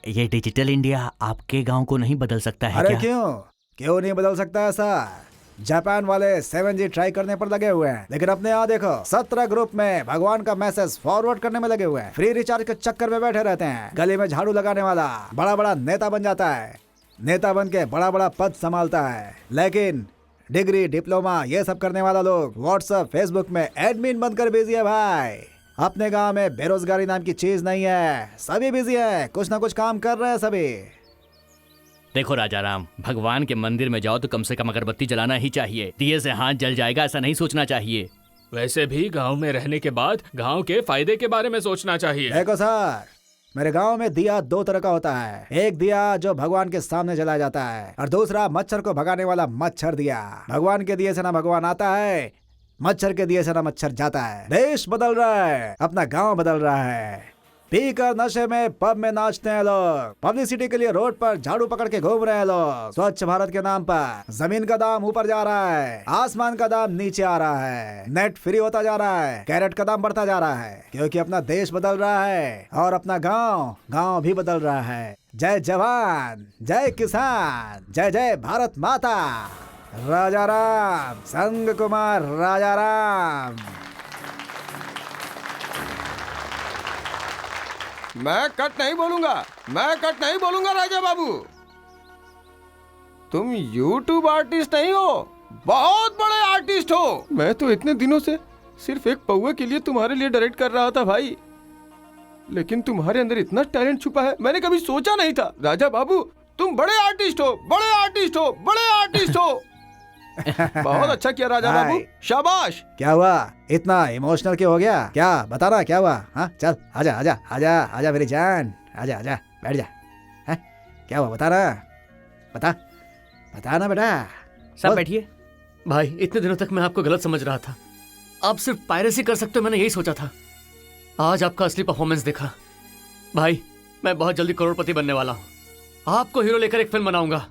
D: ये डिजिटल इंडिया आपके गांव को नहीं बदल सकता है
E: अरे
D: क्या?
E: क्यों नहीं बदल सकता ऐसा? जापान वाले 7G ट्राई करने पर लगे हुए हैं, लेकिन अपने यहाँ देखो 17 ग्रुप में भगवान का मैसेज फॉरवर्ड करने में लगे हुए हैं। फ्री रिचार्ज के चक्कर में बैठे रहते हैं। गली में झाड़ू लगाने वाला बड़ा बड़ा नेता बन जाता है, नेता बन के बड़ा बड़ा पद संभालता है, लेकिन डिग्री डिप्लोमा ये सब करने वाला लोग व्हाट्सएप फेसबुक में एडमिन बनकर बिजी है। भाई अपने गाँव में बेरोजगारी नाम की चीज नहीं है, सभी बिजी है, कुछ ना कुछ काम कर रहे हैं सभी।
C: देखो राजा राम, भगवान के मंदिर में जाओ तो कम से कम अगरबत्ती जलाना ही चाहिए। दिए से हाथ जल जाएगा ऐसा नहीं सोचना चाहिए।
H: वैसे भी गांव में रहने के बाद गांव के फायदे के बारे में सोचना चाहिए।
E: देखो सर, मेरे गांव में दिया 2 तरह का होता है। एक दिया जो भगवान के सामने जलाया जाता है और दूसरा मच्छर को भगाने वाला मच्छर दिया। भगवान के दिए से ना भगवान आता है मच्छर के दिए से ना मच्छर जाता है। देश बदल रहा है, अपना गांव बदल रहा है। पीकर नशे में पब में नाचते हैं लोग, पब्लिसिटी के लिए रोड पर झाड़ू पकड़ के घूम रहे हैं लोग। स्वच्छ भारत के नाम पर जमीन का दाम ऊपर जा रहा है, आसमान का दाम नीचे आ रहा है, नेट फ्री होता जा रहा है, कैरेट का दाम बढ़ता जा रहा है, क्योंकि अपना देश बदल रहा है और अपना गांव भी बदल रहा है। जय जवान, जय किसान, जय जय भारत माता। राजा राम, संग कुमार राजा राम।
I: मैं कट नहीं बोलूंगा, मैं कट नहीं बोलूंगा राजा बाबू। तुम यूट्यूब आर्टिस्ट नहीं हो, बहुत बड़े आर्टिस्ट हो। मैं तो इतने दिनों से सिर्फ एक पौवे के लिए तुम्हारे लिए डायरेक्ट कर रहा था भाई, लेकिन तुम्हारे अंदर इतना टैलेंट छुपा है मैंने कभी सोचा नहीं था। राजा बाबू तुम बड़े आर्टिस्ट हो, बड़े आर्टिस्ट हो, बड़े आर्टिस्ट हो। बहुत अच्छा किया राजा बाबू, शाबाश।
E: क्या हुआ, इतना इमोशनल क्यों हो गया? क्या बताना, क्या हुआ? हाँ चल आजा आजा आजा आजा मेरी जान, आजा आजा बैठ जा। है क्या हुआ, बताना, बताना बेटा।
B: सब बैठिए। भाई इतने दिनों तक मैं आपको गलत समझ रहा था, आप सिर्फ पायरेसी कर सकते हो, मैंने यही सोचा था। आज आपका असली परफॉर्मेंस देखा। भाई मैं बहुत जल्दी करोड़पति बनने वाला हूँ, आपको हीरो लेकर एक फिल्म बनाऊंगा,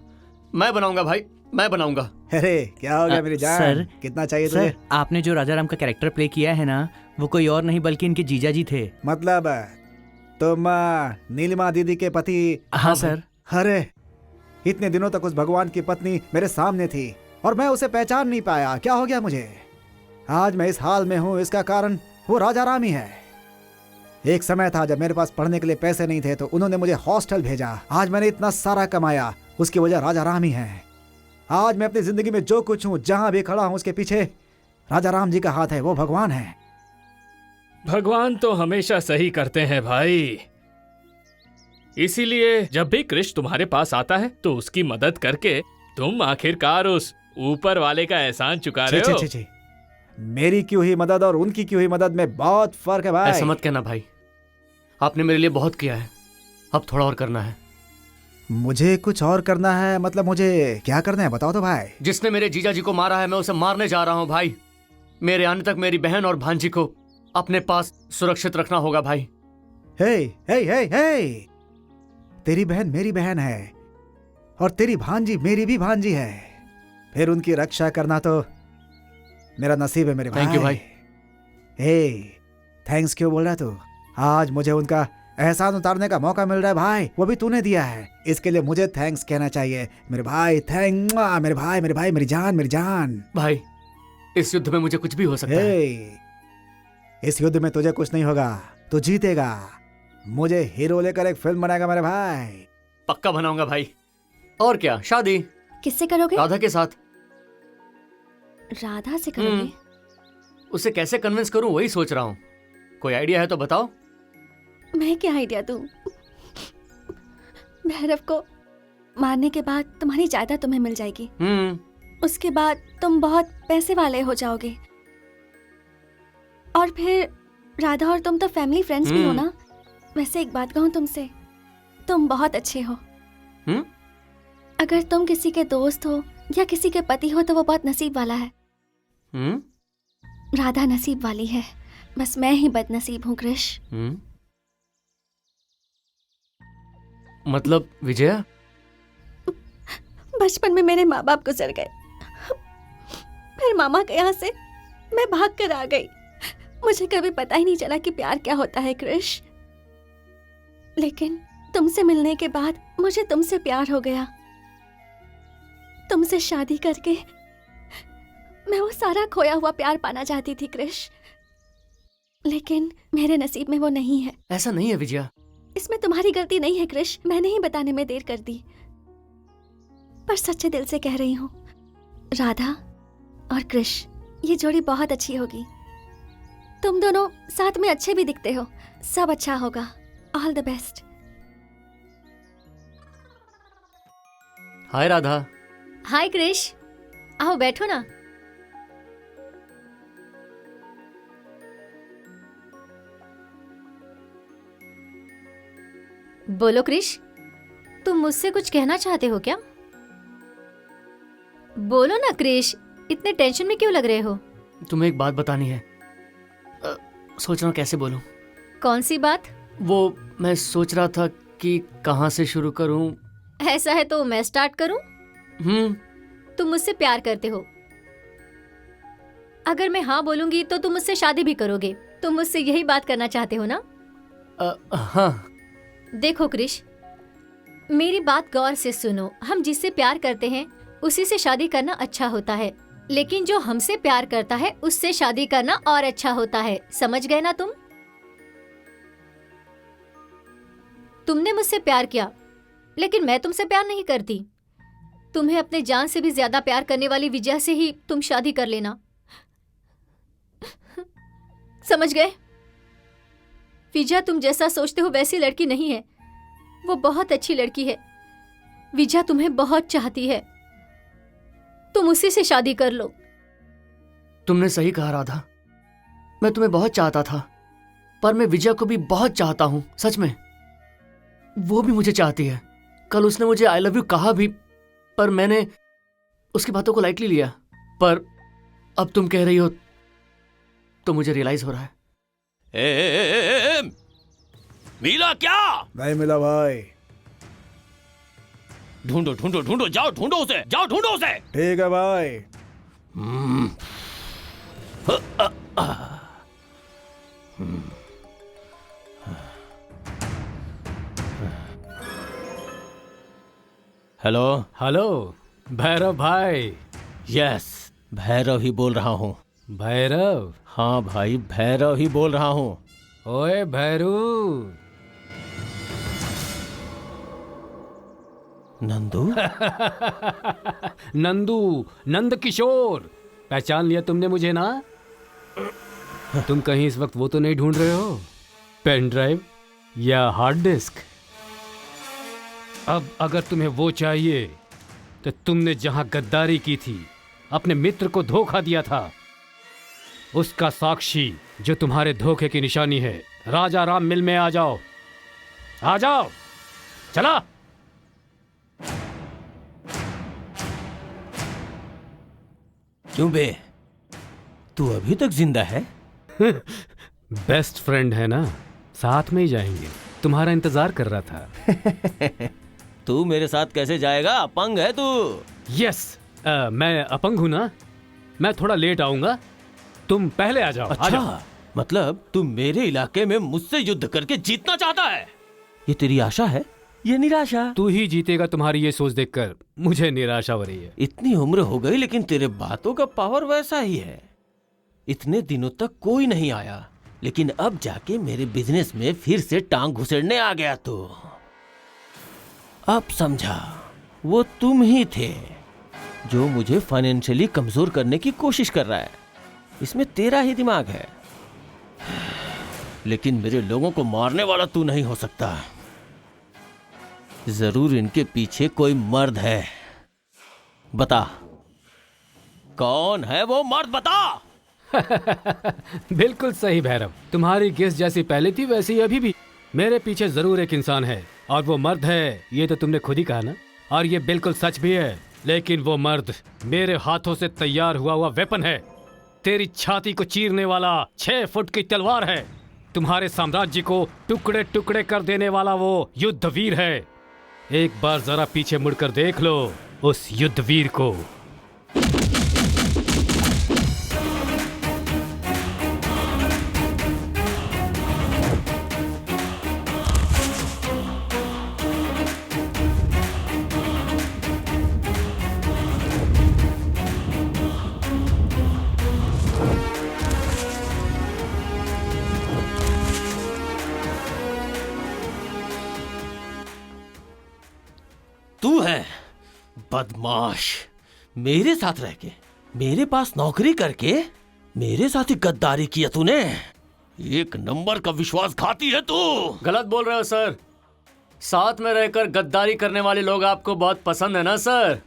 B: मैं बनाऊंगा भाई, मैं बनाऊंगा।
E: अरे क्या हो गया मेरी जान?
M: सर,
E: कितना चाहिए
M: सर,
E: तुझे?
M: आपने जो राजा राम का कैरेक्टर प्ले किया है ना, वो कोई और नहीं बल्कि इनके जीजा जी थे।
E: मतलब तुम नीलिमा दीदी के पति?
M: हाँ सर।
E: अरे इतने दिनों तक उस भगवान की पत्नी मेरे सामने थी और मैं उसे पहचान नहीं पाया। क्या हो गया मुझे? आज मैं इस हाल में हूँ, इसका कारण वो राजा राम ही है। एक समय था जब मेरे पास पढ़ने के लिए पैसे नहीं थे तो उन्होंने मुझे हॉस्टल भेजा। आज मैंने इतना सारा कमाया, उसकी वजह राजा राम ही है। आज मैं अपनी जिंदगी में जो कुछ हूँ, जहां भी खड़ा हूँ, उसके पीछे राजा राम जी का हाथ है, वो भगवान है।
H: भगवान तो हमेशा सही करते हैं भाई, इसीलिए जब भी कृष्ण तुम्हारे पास आता है तो उसकी मदद करके तुम आखिरकार उस ऊपर वाले का एहसान चुका रहे हो।
E: छी। मेरी क्यों ही मदद और उनकी क्यों ही मदद में बहुत फर्क है भाई।
B: ऐसा मत कहना भाई, आपने मेरे लिए बहुत किया है, अब थोड़ा और करना है।
E: मुझे कुछ और करना है? मतलब मुझे क्या करना है बताओ तो भाई।
B: जिसने मेरे जीजा जी को मारा है मैं उसे मारने जा रहा हूँ भाई। मेरे आने तक मेरी बहन और भांजी को अपने पास सुरक्षित रखना होगा भाई।
E: हे हे हे हे, तेरी बहन मेरी बहन है और तेरी भांजी मेरी भी भांजी है, फिर उनकी रक्षा करना तो मेरा नसीब है मेरे भाई।
B: थैंक यू भाई।
E: हे थैंक्स क्यों बोल रहा तू? आज मुझे उनका एहसान उतारने का मौका मिल रहा है भाई, वो भी तूने दिया है, इसके लिए मुझे थैंक्स कहना चाहिए मेरे भाई। थैंक मेरे भाई, मेरे भाई, मेरी जान, मेरी जान।
B: भाई इस युद्ध में मुझे कुछ भी हो सकता है।
E: इस युद्ध में तुझे कुछ नहीं होगा, तू जीतेगा। मुझे हीरो लेकर एक फिल्म बनाएगा मेरे भाई।
B: पक्का बनाऊंगा भाई। और क्या, शादी
F: किससे करोगे?
B: राधा के साथ।
F: राधा से करोगे?
B: उसे कैसे कन्विंस करूं वही सोच रहा हूँ, कोई आइडिया है तो बताओ।
F: मैं क्या आइडिया दूं? भैरव को मारने के बाद तुम्हारी जायदाद तुम्हें मिल जाएगी। उसके बाद तुम बहुत पैसे वाले हो जाओगे और फिर राधा और तुम तो फैमिली फ्रेंड्स भी हो ना। वैसे एक बात कहूं तुमसे, तुम बहुत अच्छे हो। अगर तुम किसी के दोस्त हो या किसी के पति हो तो वो बहुत नसीब वाला है। राधा नसीब वाली है, बस मैं ही बदनसीब हूँ कृष।
B: मतलब विजया?
F: बचपन में मेरे माँ बाप गुजर गए, फिर मामा के यहाँ से मैं भाग कर आ गई। मुझे कभी पता ही नहीं चला कि प्यार क्या होता है कृष, लेकिन तुमसे मिलने के बाद मुझे तुमसे प्यार हो गया। तुमसे शादी करके मैं वो सारा खोया हुआ प्यार पाना चाहती थी कृष, लेकिन मेरे नसीब में वो नहीं है।
B: ऐसा नहीं है विजया,
F: इसमें तुम्हारी गलती नहीं है कृष, मैंने ही बताने में देर कर दी। पर सच्चे दिल से कह रही हूँ, राधा और कृष ये जोड़ी बहुत अच्छी होगी। तुम दोनों साथ में अच्छे भी दिखते हो, सब अच्छा होगा। All the best.
B: Hi Radha.
J: Hi Krish, आओ बैठो ना। बोलो कृष, तुम मुझसे कुछ कहना चाहते हो क्या? बोलो ना कृष, इतने टेंशन में क्यों लग रहे हो?
B: तुम्हें एक बात बतानी है। सोच रहा हूँ कैसे बोलूं।
J: कौन सी बात?
B: वो मैं सोच रहा था कि कहाँ से शुरू करूं।
J: ऐसा है तो मैं स्टार्ट करूं? तुम मुझसे प्यार करते हो। अगर मैं हाँ बोलूंगी तो तुम मुझसे शादी भी करोगे। तुम मुझसे यही बात करना चाहते हो ना?
B: हाँ।
J: देखो क्रिश, मेरी बात गौर से सुनो। हम जिससे प्यार करते हैं उसी से शादी करना अच्छा होता है, लेकिन जो हमसे प्यार करता है उससे शादी करना और अच्छा होता है। समझ गए ना तुम? तुमने मुझसे प्यार किया, लेकिन मैं तुमसे प्यार नहीं करती। तुम्हें अपने जान से भी ज्यादा प्यार करने वाली विजया से ही तुम शादी कर लेना। समझ गए? विजया तुम जैसा सोचते हो वैसी लड़की नहीं है। वो बहुत अच्छी लड़की है। विजया तुम्हें बहुत चाहती है। तुम उसी से शादी कर लो।
B: तुमने सही कहा राधा, मैं तुम्हें बहुत चाहता था, पर मैं विजया को भी बहुत चाहता हूँ। सच में वो भी मुझे चाहती है। कल उसने मुझे आई लव यू कहा भी, पर मैंने उसकी बातों को लाइटली लिया। पर अब तुम कह रही हो तो मुझे रियलाइज हो रहा है।
C: मिला क्या?
E: नहीं मिला भाई।
C: ढूंढो ढूंढो ढूंढो, जाओ ढूंढो उसे, जाओ ढूंढो उसे।
E: ठीक है भाई।
L: हेलो।
K: हेलो भैरव भाई।
L: यस, भैरव ही बोल रहा हूँ।
K: भैरव?
L: हाँ भाई, भैरव ही बोल रहा हूँ।
K: ओए भैरू।
L: नंदू?
K: नंदू, नंद किशोर। पहचान लिया तुमने मुझे ना? तुम कहीं इस वक्त वो तो नहीं ढूंढ रहे हो, पेन ड्राइव या हार्ड डिस्क? अब अगर तुम्हें वो चाहिए तो तुमने जहां गद्दारी की थी, अपने मित्र को धोखा दिया था, उसका साक्षी जो तुम्हारे धोखे की निशानी है। राजा राम मिल में आ जाओ, आ जाओ। चला।
L: क्यों बे, तू अभी तक जिंदा है?
K: बेस्ट फ्रेंड है ना, साथ में ही जाएंगे। तुम्हारा इंतजार कर रहा था।
L: तू मेरे साथ कैसे जाएगा? अपंग है तू।
K: यस, मैं अपंग हूं ना। मैं थोड़ा लेट आऊंगा, तुम पहले आ जाओ।
L: अच्छा,
K: आ जाओ।
L: मतलब तू मेरे इलाके में मुझसे युद्ध करके जीतना चाहता है? ये तेरी आशा है ये निराशा?
K: तू ही जीतेगा, तुम्हारी ये सोच देखकर मुझे निराशा हो रही है।
L: इतनी उम्र हो गई लेकिन तेरे बातों का पावर वैसा ही है। इतने दिनों तक कोई नहीं आया, लेकिन अब जाके मेरे बिजनेस में फिर से टांग घुसेड़ने आ गया। तो अब समझा, वो तुम ही थे जो मुझे फाइनेंशियली कमजोर करने की कोशिश कर रहा है। इसमें तेरा ही दिमाग है, लेकिन मेरे लोगों को मारने वाला तू नहीं हो सकता। जरूर इनके पीछे कोई मर्द है। बता, कौन है वो मर्द? बता।
K: बिल्कुल सही भैरव, तुम्हारी गेस जैसी पहले थी वैसी अभी भी। मेरे पीछे जरूर एक इंसान है और वो मर्द है, ये तो तुमने खुद ही कहा ना, और ये बिल्कुल सच भी है। लेकिन वो मर्द मेरे हाथों से तैयार हुआ वेपन है। तेरी छाती को चीरने वाला 6 फुट की तलवार है। तुम्हारे साम्राज्य को टुकड़े टुकड़े कर देने वाला वो युद्धवीर है। एक बार जरा पीछे मुड़कर देख लो उस युद्धवीर को।
L: तू है बदमाश। मेरे साथ रह के, मेरे पास नौकरी करके मेरे साथ ही गद्दारी किया तूने। एक नंबर का विश्वासघाती है तू।
B: गलत बोल रहे हो सर। साथ में रहकर गद्दारी करने वाले लोग आपको बहुत पसंद है ना सर?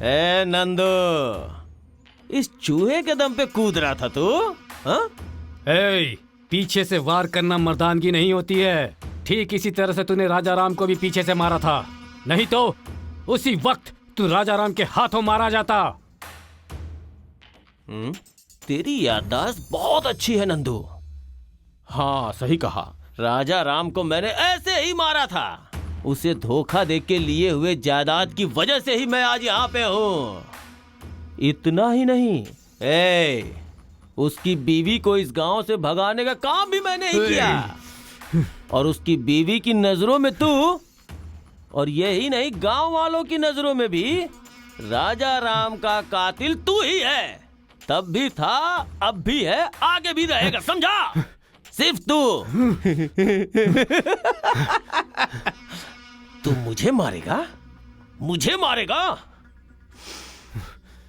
L: ए नंदू, इस चूहे के दम पे कूद रहा था तू? हाँ?
K: ए, पीछे से वार करना मर्दानगी नहीं होती है। ठीक इसी तरह से तूने राजा राम को भी पीछे से मारा था, नहीं तो उसी वक्त तू राजा राम के हाथों मारा जाता।
L: तेरी याददाश्त बहुत अच्छी है नंदू। हाँ सही कहा, राजा राम को मैंने ऐसे ही मारा था। उसे धोखा दे के लिए हुए जायदाद की वजह से ही मैं आज यहाँ पे हूँ। इतना ही नहीं, उसकी बीवी को इस गांव से भगाने का काम भी मैंने ही किया। और उसकी बीवी की नजरों में तू, और यही नहीं गांव वालों की नजरों में भी राजा राम का कातिल तू ही है। तब भी था, अब भी है, आगे भी रहेगा, समझा? सिर्फ तू। तू मुझे मारेगा? मुझे मारेगा?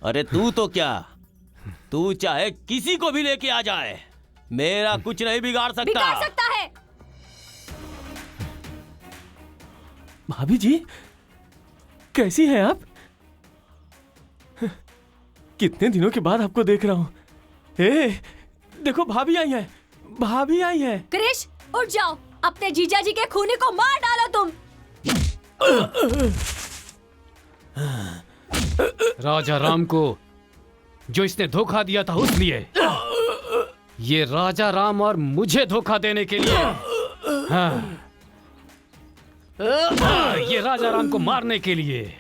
L: अरे तू तो क्या, तू चाहे किसी को भी लेके आ जाए, मेरा कुछ नहीं बिगाड़ सकता।
F: बिगाड़ सकता है।
A: भाभी जी, कैसी हैं आप? कितने दिनों के बाद आपको देख रहा हूं। देखो भाभी आई है, भाभी आई है।
F: क्रिश, उठ जाओ, अपने जीजा जी के खूनी को मार डालो तुम।
K: राजा राम को जो इसने धोखा दिया था उस लिए, ये राजा राम और मुझे धोखा देने के लिए, हाँ, ये राजा राम को मारने के लिए।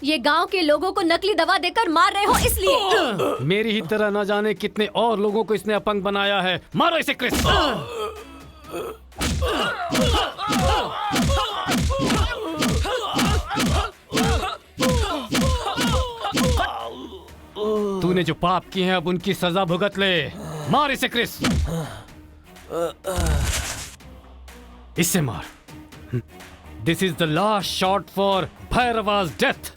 J: ये गांव के लोगों को नकली दवा देकर मार रहे हो इसलिए।
K: मेरी ही तरह न जाने कितने और लोगों को इसने अपंग बनाया है। मारो इसे क्रिस। तूने जो पाप किए हैं अब उनकी सजा भुगत ले। मार इसे क्रिस, इससे मार। This is the last shot for Bhairava's death.